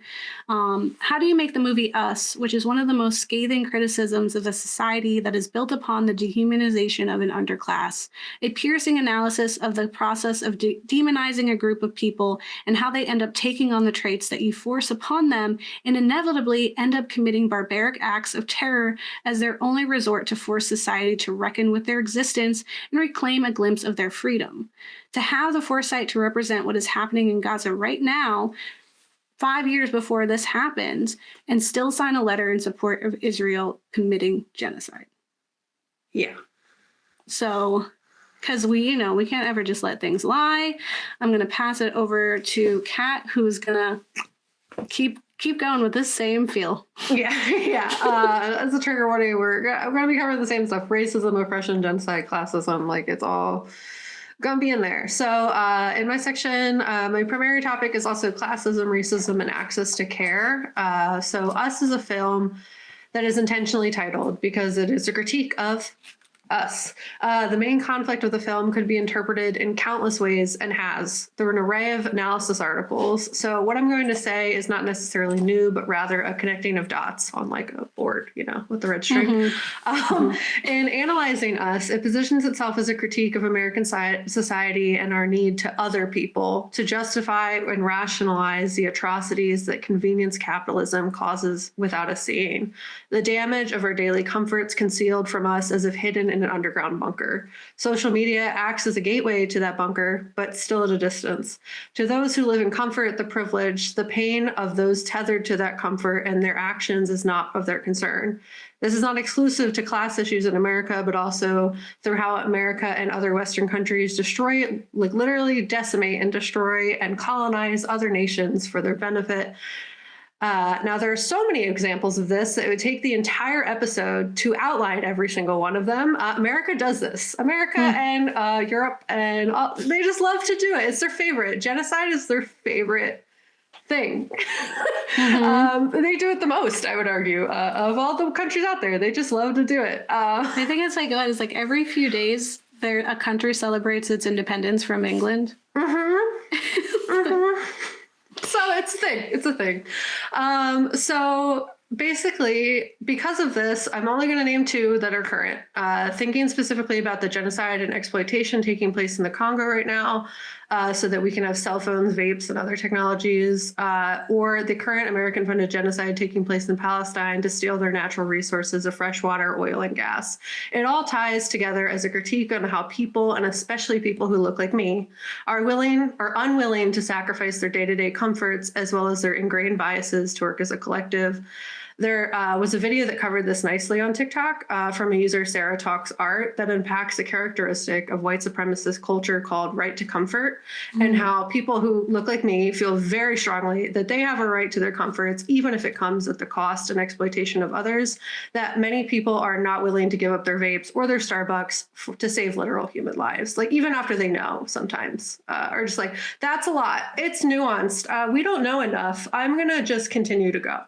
A: How do you make the movie Us, which is one of the most scathing criticisms of a society that is built upon the dehumanization of an underclass, a piercing analysis of the process of demonizing a group of people and how they end up taking on the traits that you force upon them and inevitably end up committing barbaric acts of terror as their only resort to force society to reckon with their existence and reclaim a glimpse of their freedom. To have the foresight to represent what is happening in Gaza right now, 5 years before this happens, and still sign a letter in support of Israel committing genocide.
B: Yeah.
A: So, because we can't ever just let things lie. I'm going to pass it over to Kat, who's going to keep going with this same feel.
B: Yeah. As a trigger warning, we're going to be covering the same stuff: racism, oppression, genocide, classism. Like, it's all gonna be in there. So in my section, my primary topic is also classism, racism, and access to care. So Us is a film that is intentionally titled because it is a critique of us. The main conflict of the film could be interpreted in countless ways and has through an array of analysis articles. So what I'm going to say is not necessarily new, but rather a connecting of dots on like a board, with the red string. In analyzing Us, it positions itself as a critique of American society and our need to other people to justify and rationalize the atrocities that convenience capitalism causes without us seeing. The damage of our daily comforts concealed from us as if hidden in an underground bunker. Social media acts as a gateway to that bunker, but still at a distance. To those who live in comfort, the privilege, the pain of those tethered to that comfort and their actions is not of their concern. This is not exclusive to class issues in America, but also through how America and other Western countries destroy, like literally decimate and destroy and colonize other nations for their benefit. Now, there are so many examples of this that it would take the entire episode to outline every single one of them. America does this. America and Europe, and they just love to do it. It's their favorite. Genocide is their favorite thing. They do it the most, I would argue, of all the countries out there. They just love to do it.
A: I think it's like every few days, a country celebrates its independence from England.
B: So it's a thing. It's a thing. So basically, because of this, I'm only going to name two that are current. Thinking specifically about the genocide and exploitation taking place in the Congo right now, so that we can have cell phones, vapes, and other technologies, or the current American-funded genocide taking place in Palestine to steal their natural resources of fresh water, oil, and gas. It all ties together as a critique on how people, and especially people who look like me, are willing or unwilling to sacrifice their day-to-day comforts as well as their ingrained biases to work as a collective. There was a video that covered this nicely on TikTok from a user, Sarah Talks Art, that unpacks a characteristic of white supremacist culture called right to comfort, and how people who look like me feel very strongly that they have a right to their comforts, even if it comes at the cost and exploitation of others, that many people are not willing to give up their vapes or their Starbucks to save literal human lives. Like, even after they know sometimes, are just like, that's a lot. It's nuanced. We don't know enough. I'm going to just continue to go.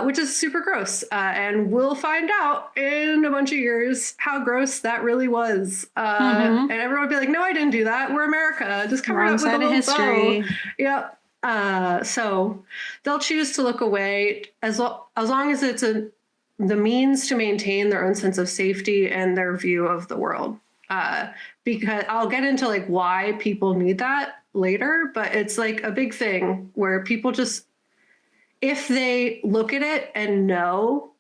B: Which is super gross. And we'll find out in a bunch of years how gross that really was. And everyone will be like, no, I didn't do that. We're America. Just cover it up with a little history. Yep. So they'll choose to look away as long as it's the means to maintain their own sense of safety and their view of the world. Because I'll get into like why people need that later, but it's like a big thing where people just, if they look at it and know,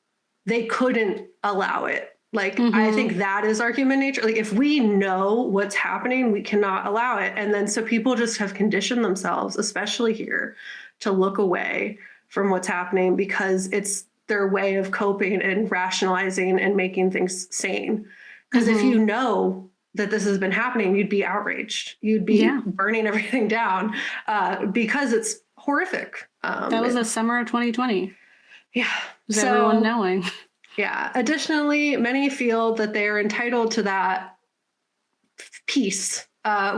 B: they couldn't allow it. Like, I think that is our human nature. Like, if we know what's happening, we cannot allow it. And then so people just have conditioned themselves, especially here, to look away from what's happening because it's their way of coping and rationalizing and making things sane. Because if you know that this has been happening, you'd be outraged. You'd be burning everything down because it's horrific.
A: That was the summer of 2020.
B: Yeah.
A: Is everyone knowing?
B: Yeah. Additionally, many feel that they are entitled to that peace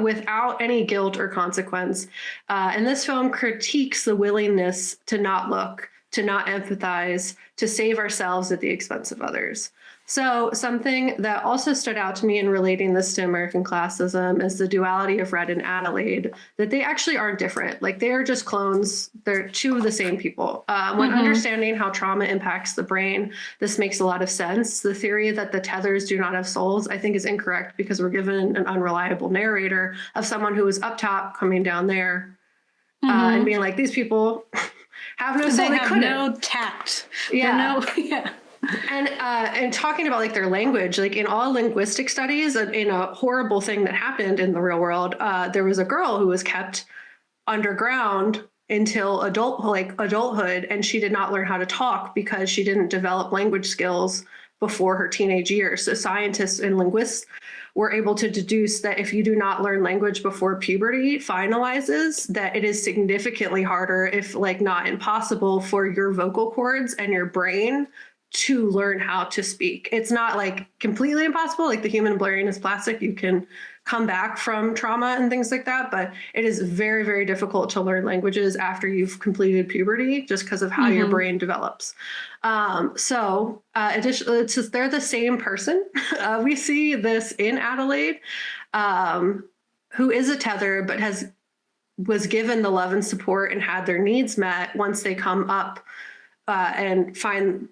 B: without any guilt or consequence. And this film critiques the willingness to not look, to not empathize, to save ourselves at the expense of others. So something that also stood out to me in relating this to American classism is the duality of Red and Adelaide, that they actually aren't different. Like, they are just clones. They're two of the same people. When understanding how trauma impacts the brain, this makes a lot of sense. The theory that the Tethers do not have souls, I think, is incorrect because we're given an unreliable narrator of someone who was up top coming down there and being like, these people have no soul.
A: They have no tact.
B: Yeah.
A: Yeah.
B: And talking about like their language, like in all linguistic studies, in a horrible thing that happened in the real world, there was a girl who was kept underground until adulthood, and she did not learn how to talk because she didn't develop language skills before her teenage years. So scientists and linguists were able to deduce that if you do not learn language before puberty finalizes, that it is significantly harder, if like not impossible, for your vocal cords and your brain to learn how to speak. It's not like completely impossible. Like, the human brain is plastic. You can come back from trauma and things like that, but it is very, very difficult to learn languages after you've completed puberty, just because of how your brain develops. Additionally, it's just, they're the same person. We see this in Adelaide, who is a tether, but was given the love and support and had their needs met once they come up and find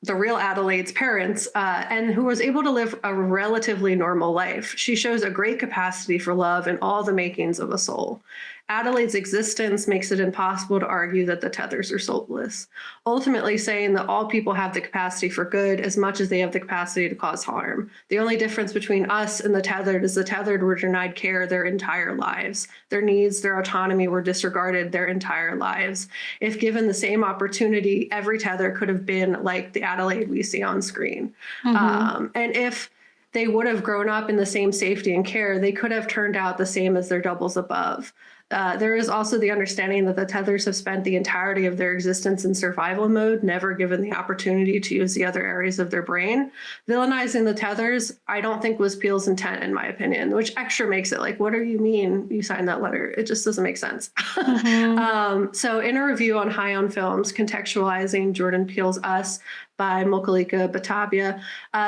B: the real Adelaide's parents, and who was able to live a relatively normal life. She shows a great capacity for love and all the makings of a soul. Adelaide's existence makes it impossible to argue that the Tethers are soulless, ultimately saying that all people have the capacity for good as much as they have the capacity to cause harm. The only difference between us and the Tethered is the Tethered were denied care their entire lives. Their needs, their autonomy were disregarded their entire lives. If given the same opportunity, every Tether could have been like the Adelaide we see on screen. And if they would have grown up in the same safety and care, they could have turned out the same as their doubles above. There is also the understanding that the Tethers have spent the entirety of their existence in survival mode, never given the opportunity to use the other areas of their brain. Villainizing the Tethers, I don't think was Peele's intent, in my opinion, which extra makes it like, what do you mean you signed that letter? It just doesn't make sense. So in a review on High on Films, contextualizing Jordan Peele's Us by Mokalika Batavia,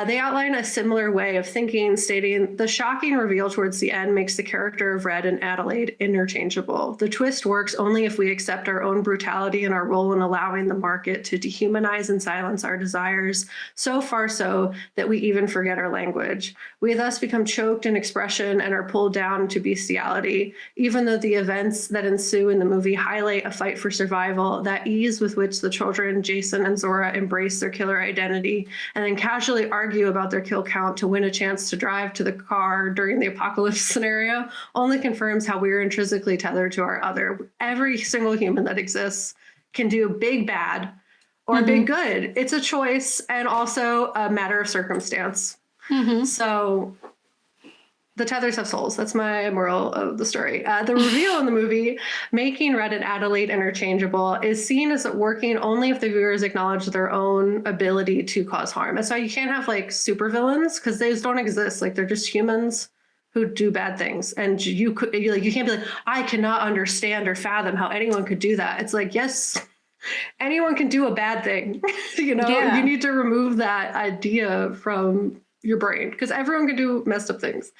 B: they outline a similar way of thinking, stating, the shocking reveal towards the end makes the character of Red and Adelaide interchangeable. The twist works only if we accept our own brutality and our role in allowing the market to dehumanize and silence our desires, so far so that we even forget our language. We thus become choked in expression and are pulled down to bestiality. Even though the events that ensue in the movie highlight a fight for survival, that ease with which the children, Jason and Zora, embrace their killer identity and then casually argue about their kill count to win a chance to drive to the car during the apocalypse scenario only confirms how we are intrinsically tethered to our other. Every single human that exists can do big bad or big good. It's a choice and also a matter of circumstance. So the Tethers have souls. That's my moral of the story. The reveal in the movie, making Red and Adelaide interchangeable, is seen as working only if the viewers acknowledge their own ability to cause harm. That's why you can't have like supervillains, because those don't exist. Like, they're just humans who do bad things, and you can't be like, I cannot understand or fathom how anyone could do that. It's like, yes, anyone can do a bad thing. You need to remove that idea from your brain, because everyone can do messed up things.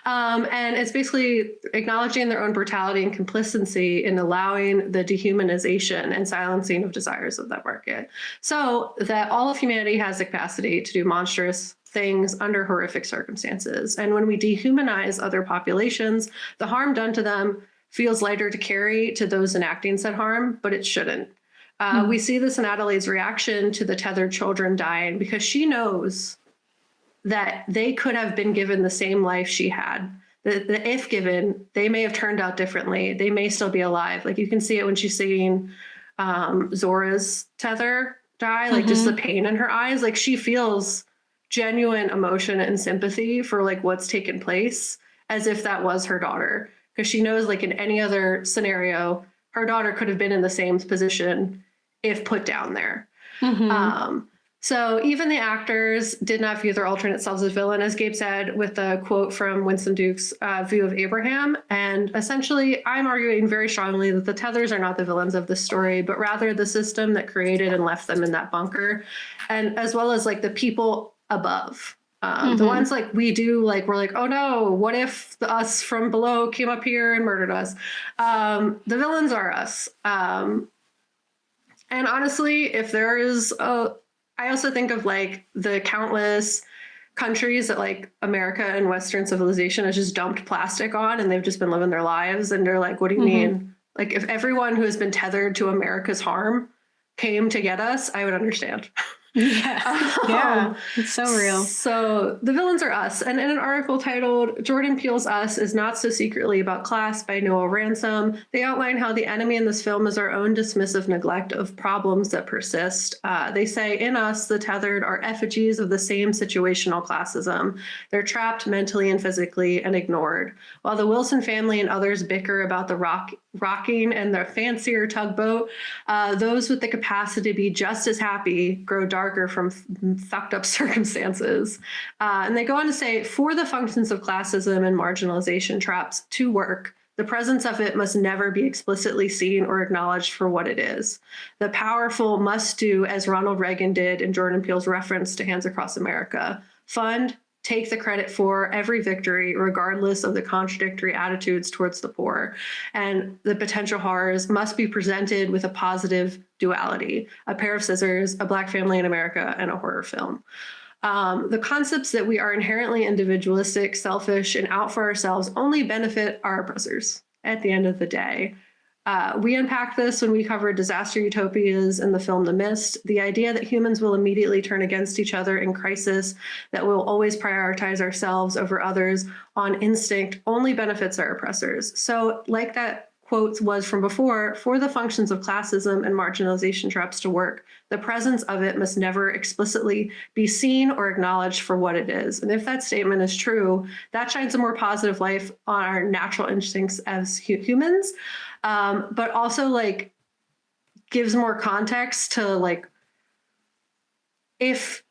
B: And it's basically acknowledging their own brutality and complicity in allowing the dehumanization and silencing of desires of that market, so that all of humanity has the capacity to do monstrous things under horrific circumstances. And when we dehumanize other populations, the harm done to them feels lighter to carry to those enacting said harm, but it shouldn't. We see this in Adelaide's reaction to the tethered children dying, because she knows that they could have been given the same life she had. That if given, they may have turned out differently. They may still be alive. Like, you can see it when she's seeing Zora's tether die, like just the pain in her eyes. Like, she feels genuine emotion and sympathy for like what's taken place, as if that was her daughter. Because she knows, like, in any other scenario, her daughter could have been in the same position if put down there. So even the actors did not view their alternate selves as villain, as Gabe said, with the quote from Winston Duke's view of Abraham. And essentially, I'm arguing very strongly that the Tethers are not the villains of the story, but rather the system that created and left them in that bunker, and as well as like the people above. The ones like we do, like we're like, oh no, what if us from below came up here and murdered us? The villains are us. And honestly, if there is I also think of like the countless countries that like America and Western civilization has just dumped plastic on, and they've just been living their lives. And they're like, what do you mean? Like if everyone who has been tethered to America's harm came to get us, I would understand.
A: Yeah, it's so real.
B: So the villains are us. And in an article titled Jordan Peele's Us is Not So Secretly About Class by Noah Ransom, they outline how the enemy in this film is our own dismissive neglect of problems that persist. They say, in us, the tethered are effigies of the same situational classism. They're trapped mentally and physically and ignored. While the Wilson family and others bicker about the rocking and the fancier tugboat, those with the capacity to be just as happy grow darker from fucked up circumstances. And they go on to say, for the functions of classism and marginalization traps to work, the presence of it must never be explicitly seen or acknowledged for what it is. The powerful must do as Ronald Reagan did in Jordan Peele's reference to Hands Across America: fund, take the credit for every victory, regardless of the contradictory attitudes towards the poor. And the potential horrors must be presented with a positive duality: a pair of scissors, a Black family in America, and a horror film. The concepts that we are inherently individualistic, selfish, and out for ourselves only benefit our oppressors at the end of the day. We unpacked this when we covered disaster utopias in the film The Mist. The idea that humans will immediately turn against each other in crisis, that we'll always prioritize ourselves over others on instinct, only benefits our oppressors. So like that quote was from before, for the functions of classism and marginalization traps to work, the presence of it must never explicitly be seen or acknowledged for what it is. And if that statement is true, that shines a more positive light on our natural instincts as humans, but also like gives more context to like, if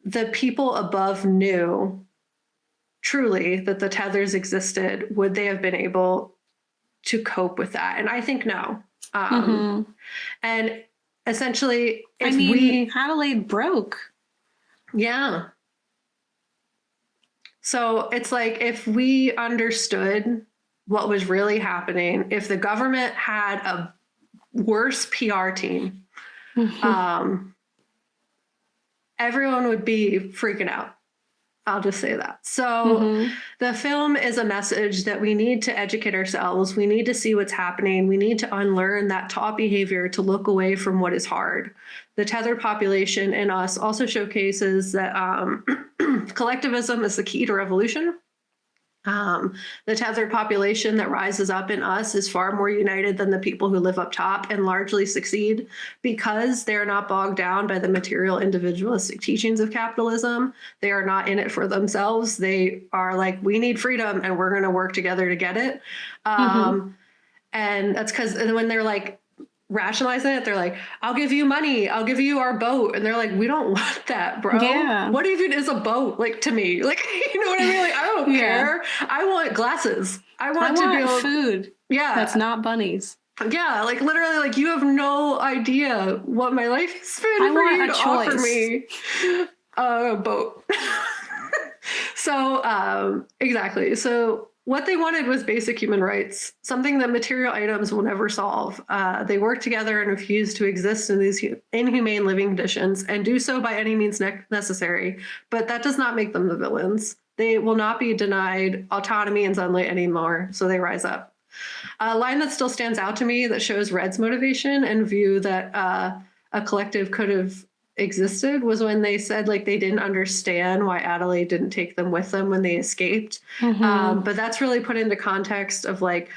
B: the people above knew truly that the tethers existed, would they have been able to cope with that? And I think no. And essentially, if
A: Adelaide broke.
B: Yeah. So it's like, if we understood what was really happening, if the government had a worse PR team, everyone would be freaking out. I'll just say that. So the film is a message that we need to educate ourselves. We need to see what's happening. We need to unlearn that taught behavior to look away from what is hard. The tethered population in us also showcases that collectivism is the key to revolution. The tethered population that rises up in us is far more united than the people who live up top and largely succeed because they're not bogged down by the material individualistic teachings of capitalism. They are not in it for themselves. They are like, we need freedom and we're going to work together to get it. And that's because when they're like rationalizing it, they're like, I'll give you money, I'll give you our boat, and they're like, we don't want that, bro. What even is a boat, like, to me? Like, you know what I mean? Like, I don't care. I want glasses. I want to be able, food. Yeah,
A: that's not bunnies.
B: Yeah, like literally, like, you have no idea what my life has been for you to offer me a boat. So exactly. So what they wanted was basic human rights, something that material items will never solve. They work together and refuse to exist in these inhumane living conditions and do so by any means necessary. But that does not make them the villains. They will not be denied autonomy and sunlight anymore, so they rise up. A line that still stands out to me that shows Red's motivation and view that a collective could have existed was when they said like they didn't understand why Adelaide didn't take them with them when they escaped. But that's really put into context of like,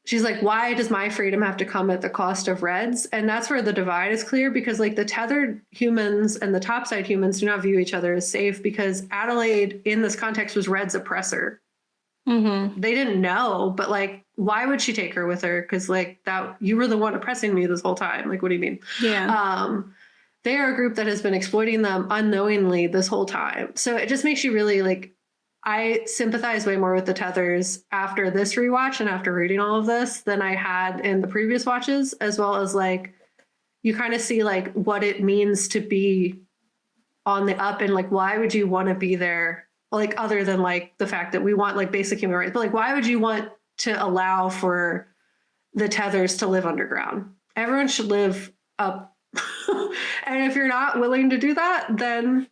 B: she's like, why does my freedom have to come at the cost of Red's? And that's where the divide is clear, because like the tethered humans and the topside humans do not view each other as safe, because Adelaide in this context was Red's oppressor. They didn't know, but like, why would she take her with her? Because like, that you were the one oppressing me this whole time. Like, what do you mean? they are a group that has been exploiting them unknowingly this whole time. So it just makes you really like, I sympathize way more with the Tethers after this rewatch and after reading all of this than I had in the previous watches, as well as like, you kind of see like what it means to be on the up and like, why would you want to be there? Like, other than like the fact that we want like basic human rights, but like, why would you want to allow for the Tethers to live underground? Everyone should live up. And if you're not willing to do that, then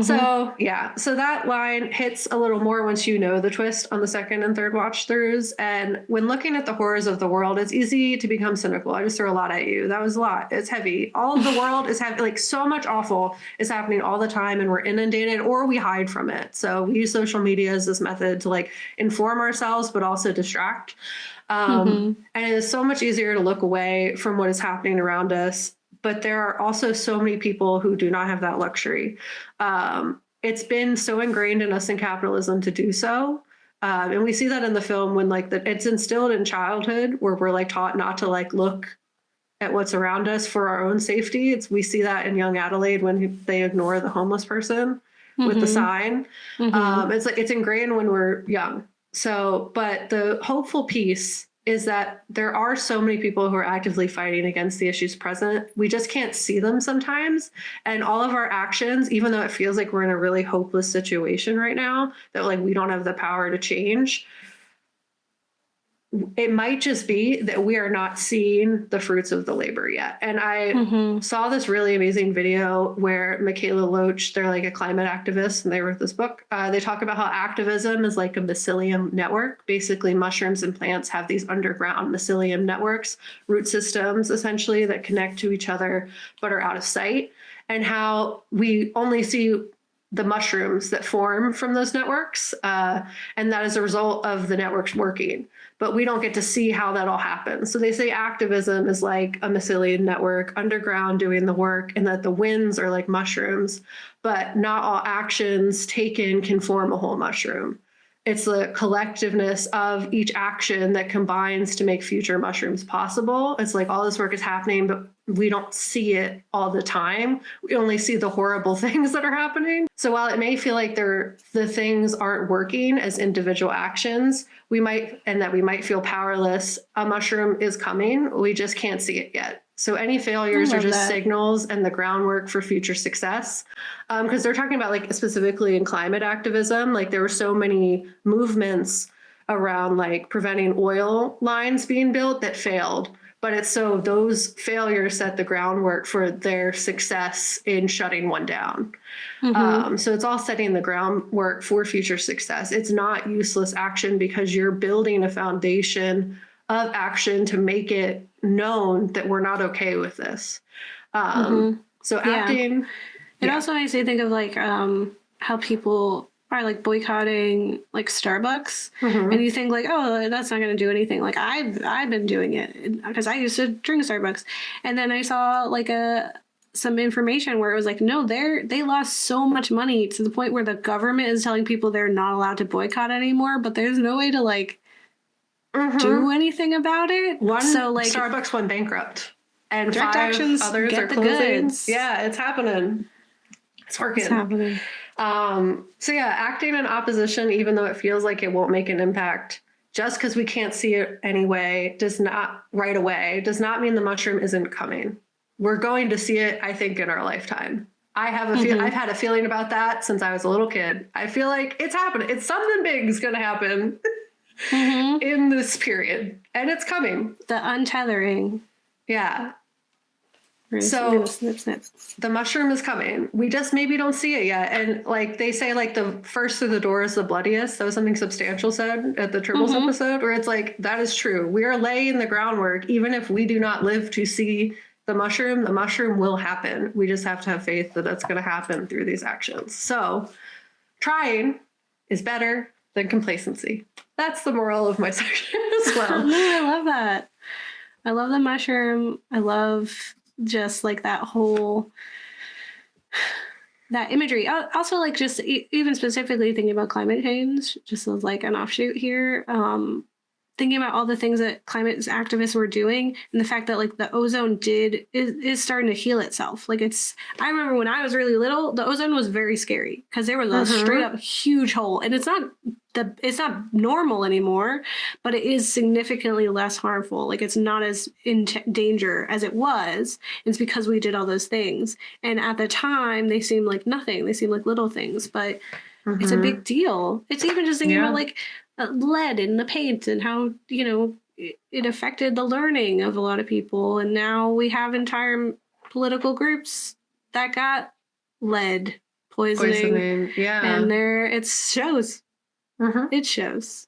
B: So yeah, so that line hits a little more once you know the twist on the second and third watch throughs. And when looking at the horrors of the world, it's easy to become cynical. I just threw a lot at you. That was a lot. It's heavy. All of the world is heavy. Like, so much awful is happening all the time, and we're inundated or we hide from it. So we use social media as this method to like inform ourselves, but also distract. And it is so much easier to look away from what is happening around us. But there are also so many people who do not have that luxury. It's been so ingrained in us in capitalism to do so. And we see that in the film when like it's instilled in childhood, where we're like taught not to like look at what's around us for our own safety. We see that in young Adelaide when they ignore the homeless person with the sign. It's like, it's ingrained when we're young. So, but the hopeful piece is that there are so many people who are actively fighting against the issues present. We just can't see them sometimes. And all of our actions, even though it feels like we're in a really hopeless situation right now, that like we don't have the power to change, it might just be that we are not seeing the fruits of the labor yet. And I saw this really amazing video where Michaela Loach, they're like a climate activist, and they wrote this book. They talk about how activism is like a mycelium network. Basically, mushrooms and plants have these underground mycelium networks, root systems, essentially, that connect to each other but are out of sight. And how we only see the mushrooms that form from those networks. And that is a result of the networks working. But we don't get to see how that all happens. So they say activism is like a mycelium network underground doing the work, and that the winds are like mushrooms, but not all actions taken can form a whole mushroom. It's the collectiveness of each action that combines to make future mushrooms possible. It's like all this work is happening, but we don't see it all the time. We only see the horrible things that are happening. So while it may feel like the things aren't working as individual actions, we might feel powerless. A mushroom is coming. We just can't see it yet. So any failures are just signals and the groundwork for future success. Because they're talking about like specifically in climate activism, like there were so many movements around like preventing oil lines being built that failed. But it's so those failures set the groundwork for their success in shutting one down. So it's all setting the groundwork for future success. It's not useless action because you're building a foundation of action to make it known that we're not okay with this. So acting.
A: It also makes me think of like how people are like boycotting like Starbucks, and you think like, oh, that's not going to do anything. Like I've been doing it because I used to drink Starbucks, and then I saw like some information where it was like, no, they lost so much money to the point where the government is telling people they're not allowed to boycott anymore, but there's no way to like do anything about it.
B: Starbucks went bankrupt, and
A: direct
B: 5
A: actions
B: others
A: get
B: are
A: the
B: closing.
A: goods.
B: Yeah, it's happening. It's working.
A: It's happening.
B: So yeah, acting in opposition, even though it feels like it won't make an impact, just because we can't see it anyway, does not mean the mushroom isn't coming. We're going to see it, I think, in our lifetime. I've had a feeling about that since I was a little kid. I feel like it's happening. It's something big is going to happen in this period, and it's coming.
A: The untethering.
B: Yeah.
A: So snip.
B: The mushroom is coming. We just maybe don't see it yet. And like they say, like the first through the door is the bloodiest. That was something Substantial said at the Tribbles episode, where it's like, that is true. We are laying the groundwork. Even if we do not live to see the mushroom will happen. We just have to have faith that that's going to happen through these actions. So trying is better than complacency. That's the moral of my section as well.
A: No, I love that. I love the mushroom. I love just like that imagery. Also, like just even specifically thinking about climate change, just as like an offshoot here. thinking about all the things that climate activists were doing, and the fact that like the ozone is starting to heal itself. Like I remember when I was really little, the ozone was very scary because there was a straight up huge hole, and it's not normal anymore, but it is significantly less harmful. Like it's not as in danger as it was. It's because we did all those things, and at the time they seemed like nothing. They seemed like little things, but it's a big deal. It's even just thinking about like lead in the paint and how, you know, it affected the learning of a lot of people. And now we have entire political groups that got lead poisoning.
B: Yeah.
A: And it shows. It shows.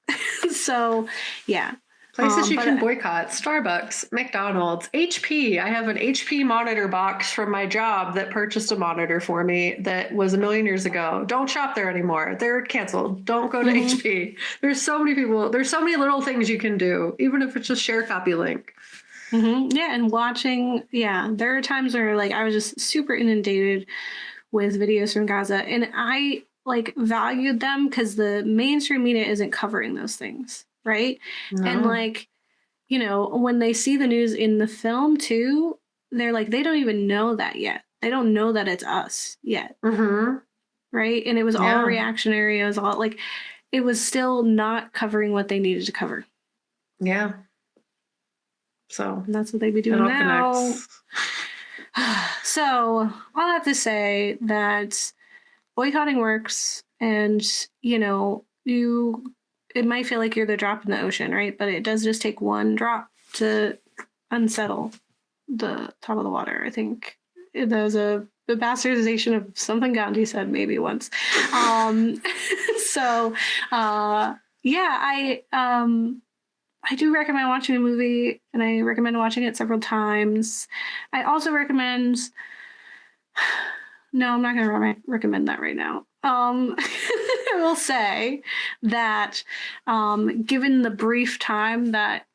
A: So, yeah.
B: Places you can boycott: Starbucks, McDonald's, HP. I have an HP monitor box from my job that purchased a monitor for me that was 1 million years ago. Don't shop there anymore. They're canceled. Don't go to HP. There's so many people. There's so many little things you can do, even if it's just share copy link.
A: Yeah, and watching, there are times where like I was just super inundated with videos from Gaza, and I like valued them because the mainstream media isn't covering those things. Right. No. And like, you know, when they see the news in the film too, they're like, they don't even know that yet. They don't know that it's us yet. Right. And it was all reactionary. It was all like, it was still not covering what they needed to cover.
B: Yeah. So
A: and that's what they'd be doing now. So I'll have to say that boycotting works, and, you know, it might feel like you're the drop in the ocean, right? But it does just take one drop to unsettle the top of the water. I think there's a bastardization of something Gandhi said maybe once. I do recommend watching the movie, and I recommend watching it several times. I also recommend... No, I'm not going to recommend that right now. I will say that given the brief time that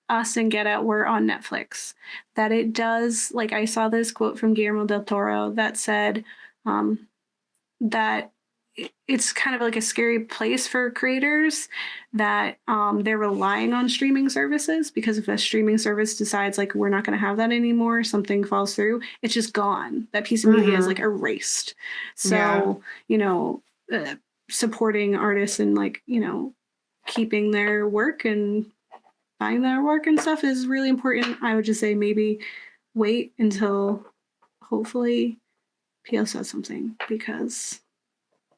A: us and Get Out were on Netflix, that it does, like I saw this quote from Guillermo del Toro that said that it's kind of like a scary place for creators, that they're relying on streaming services, because if a streaming service decides like we're not going to have that anymore, something falls through, it's just gone. That piece of media is like erased. So, you know, supporting artists and like, you know, keeping their work and buying their work and stuff is really important. I would just say maybe wait until hopefully Peele says something, because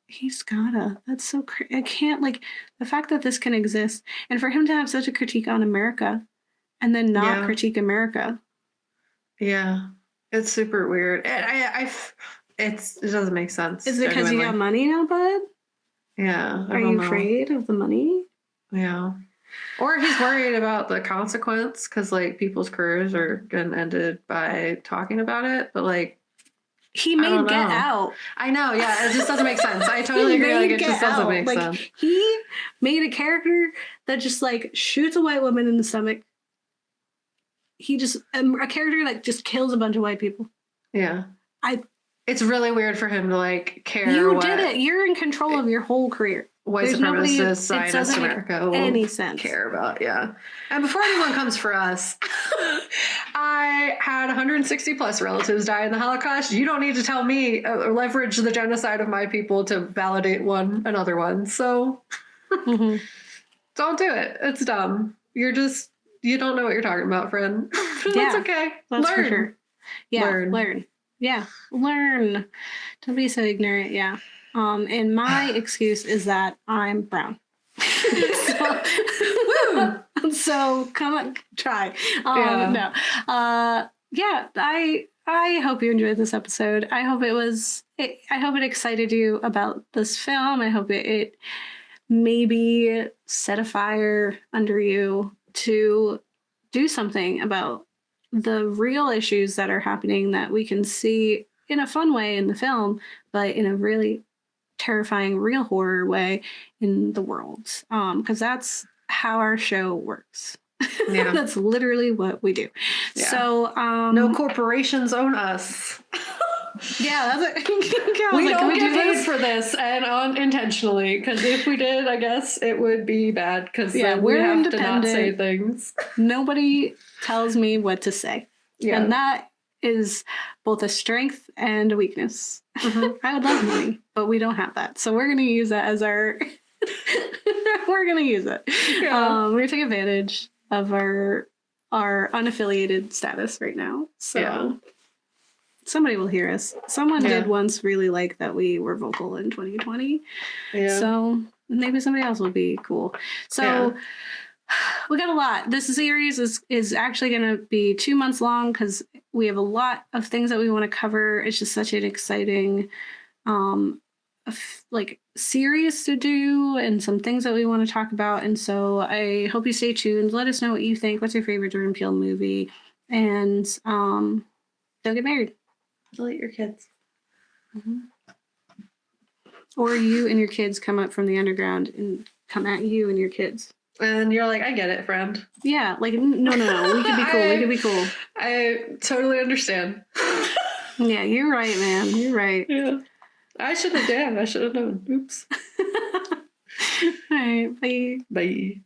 A: he's gotta. That's so crazy. I can't, like, the fact that this can exist, and for him to have such a critique on America and then not critique America. Yeah.
B: It's super weird. And it doesn't make sense.
A: Is it because you got money now, bud?
B: Yeah.
A: Are you afraid of the money?
B: Yeah. Or he's worried about the consequence because, like, people's careers are getting ended by talking about it. But, like,
A: he made Get Out.
B: I know, yeah. It just doesn't make sense. I totally agree. Like, it just doesn't make sense.
A: He made a character that just, like, shoots a white woman in the stomach. He just... a character that just kills a bunch of white people.
B: Yeah. It's really weird for him to, like, care.
A: You did it. You're in control of your whole career.
B: White supremacist Zionist America will care about, And before anyone comes for us, I had 160 plus relatives die in the Holocaust. You don't need to tell me or leverage the genocide of my people to validate another one. So don't do it. It's dumb. You don't know what you're talking about, friend. That's okay.
A: That's
B: learn.
A: For sure. Yeah, learn. Yeah, learn. Don't be so ignorant. Yeah. And my excuse is that I'm brown. So come on, try. No. I hope you enjoyed this episode. I hope it excited you about this film. I hope it maybe set a fire under you to do something about the real issues that are happening that we can see in a fun way in the film, but in a really terrifying real horror way in the world, because that's how our show works. That's literally what we do. So
B: no corporations own us.
A: Yeah, that's it.
B: We don't get paid for this, and unintentionally, because if we did, I guess it would be bad, because we have to not say things.
A: Nobody tells me what to say. Yeah. And that is both a strength and a weakness. Mm-hmm. I would love money, but we don't have that. So we're going to use that as our... we're going to use it. Yeah. We're going to take advantage of our unaffiliated status right now. So somebody will hear us. Someone did once really like that we were vocal in 2020. Yeah. So maybe somebody else will be cool. So we got a lot. This series is actually going to be 2 months long because we have a lot of things that we want to cover. It's just such an exciting series to do and some things that we want to talk about. And so I hope you stay tuned. Let us know what you think. What's your favorite Jordan Peele movie? And don't get married.
B: Delete your kids.
A: Mm-hmm. Or you and your kids come up from the underground and come at you and your kids.
B: And you're like, I get it, friend.
A: Yeah, like, no. We could be cool. We could be cool.
B: I totally understand.
A: Yeah, you're right, man. You're right.
B: Yeah. I should have known. Oops.
A: All right, bye.
B: Bye.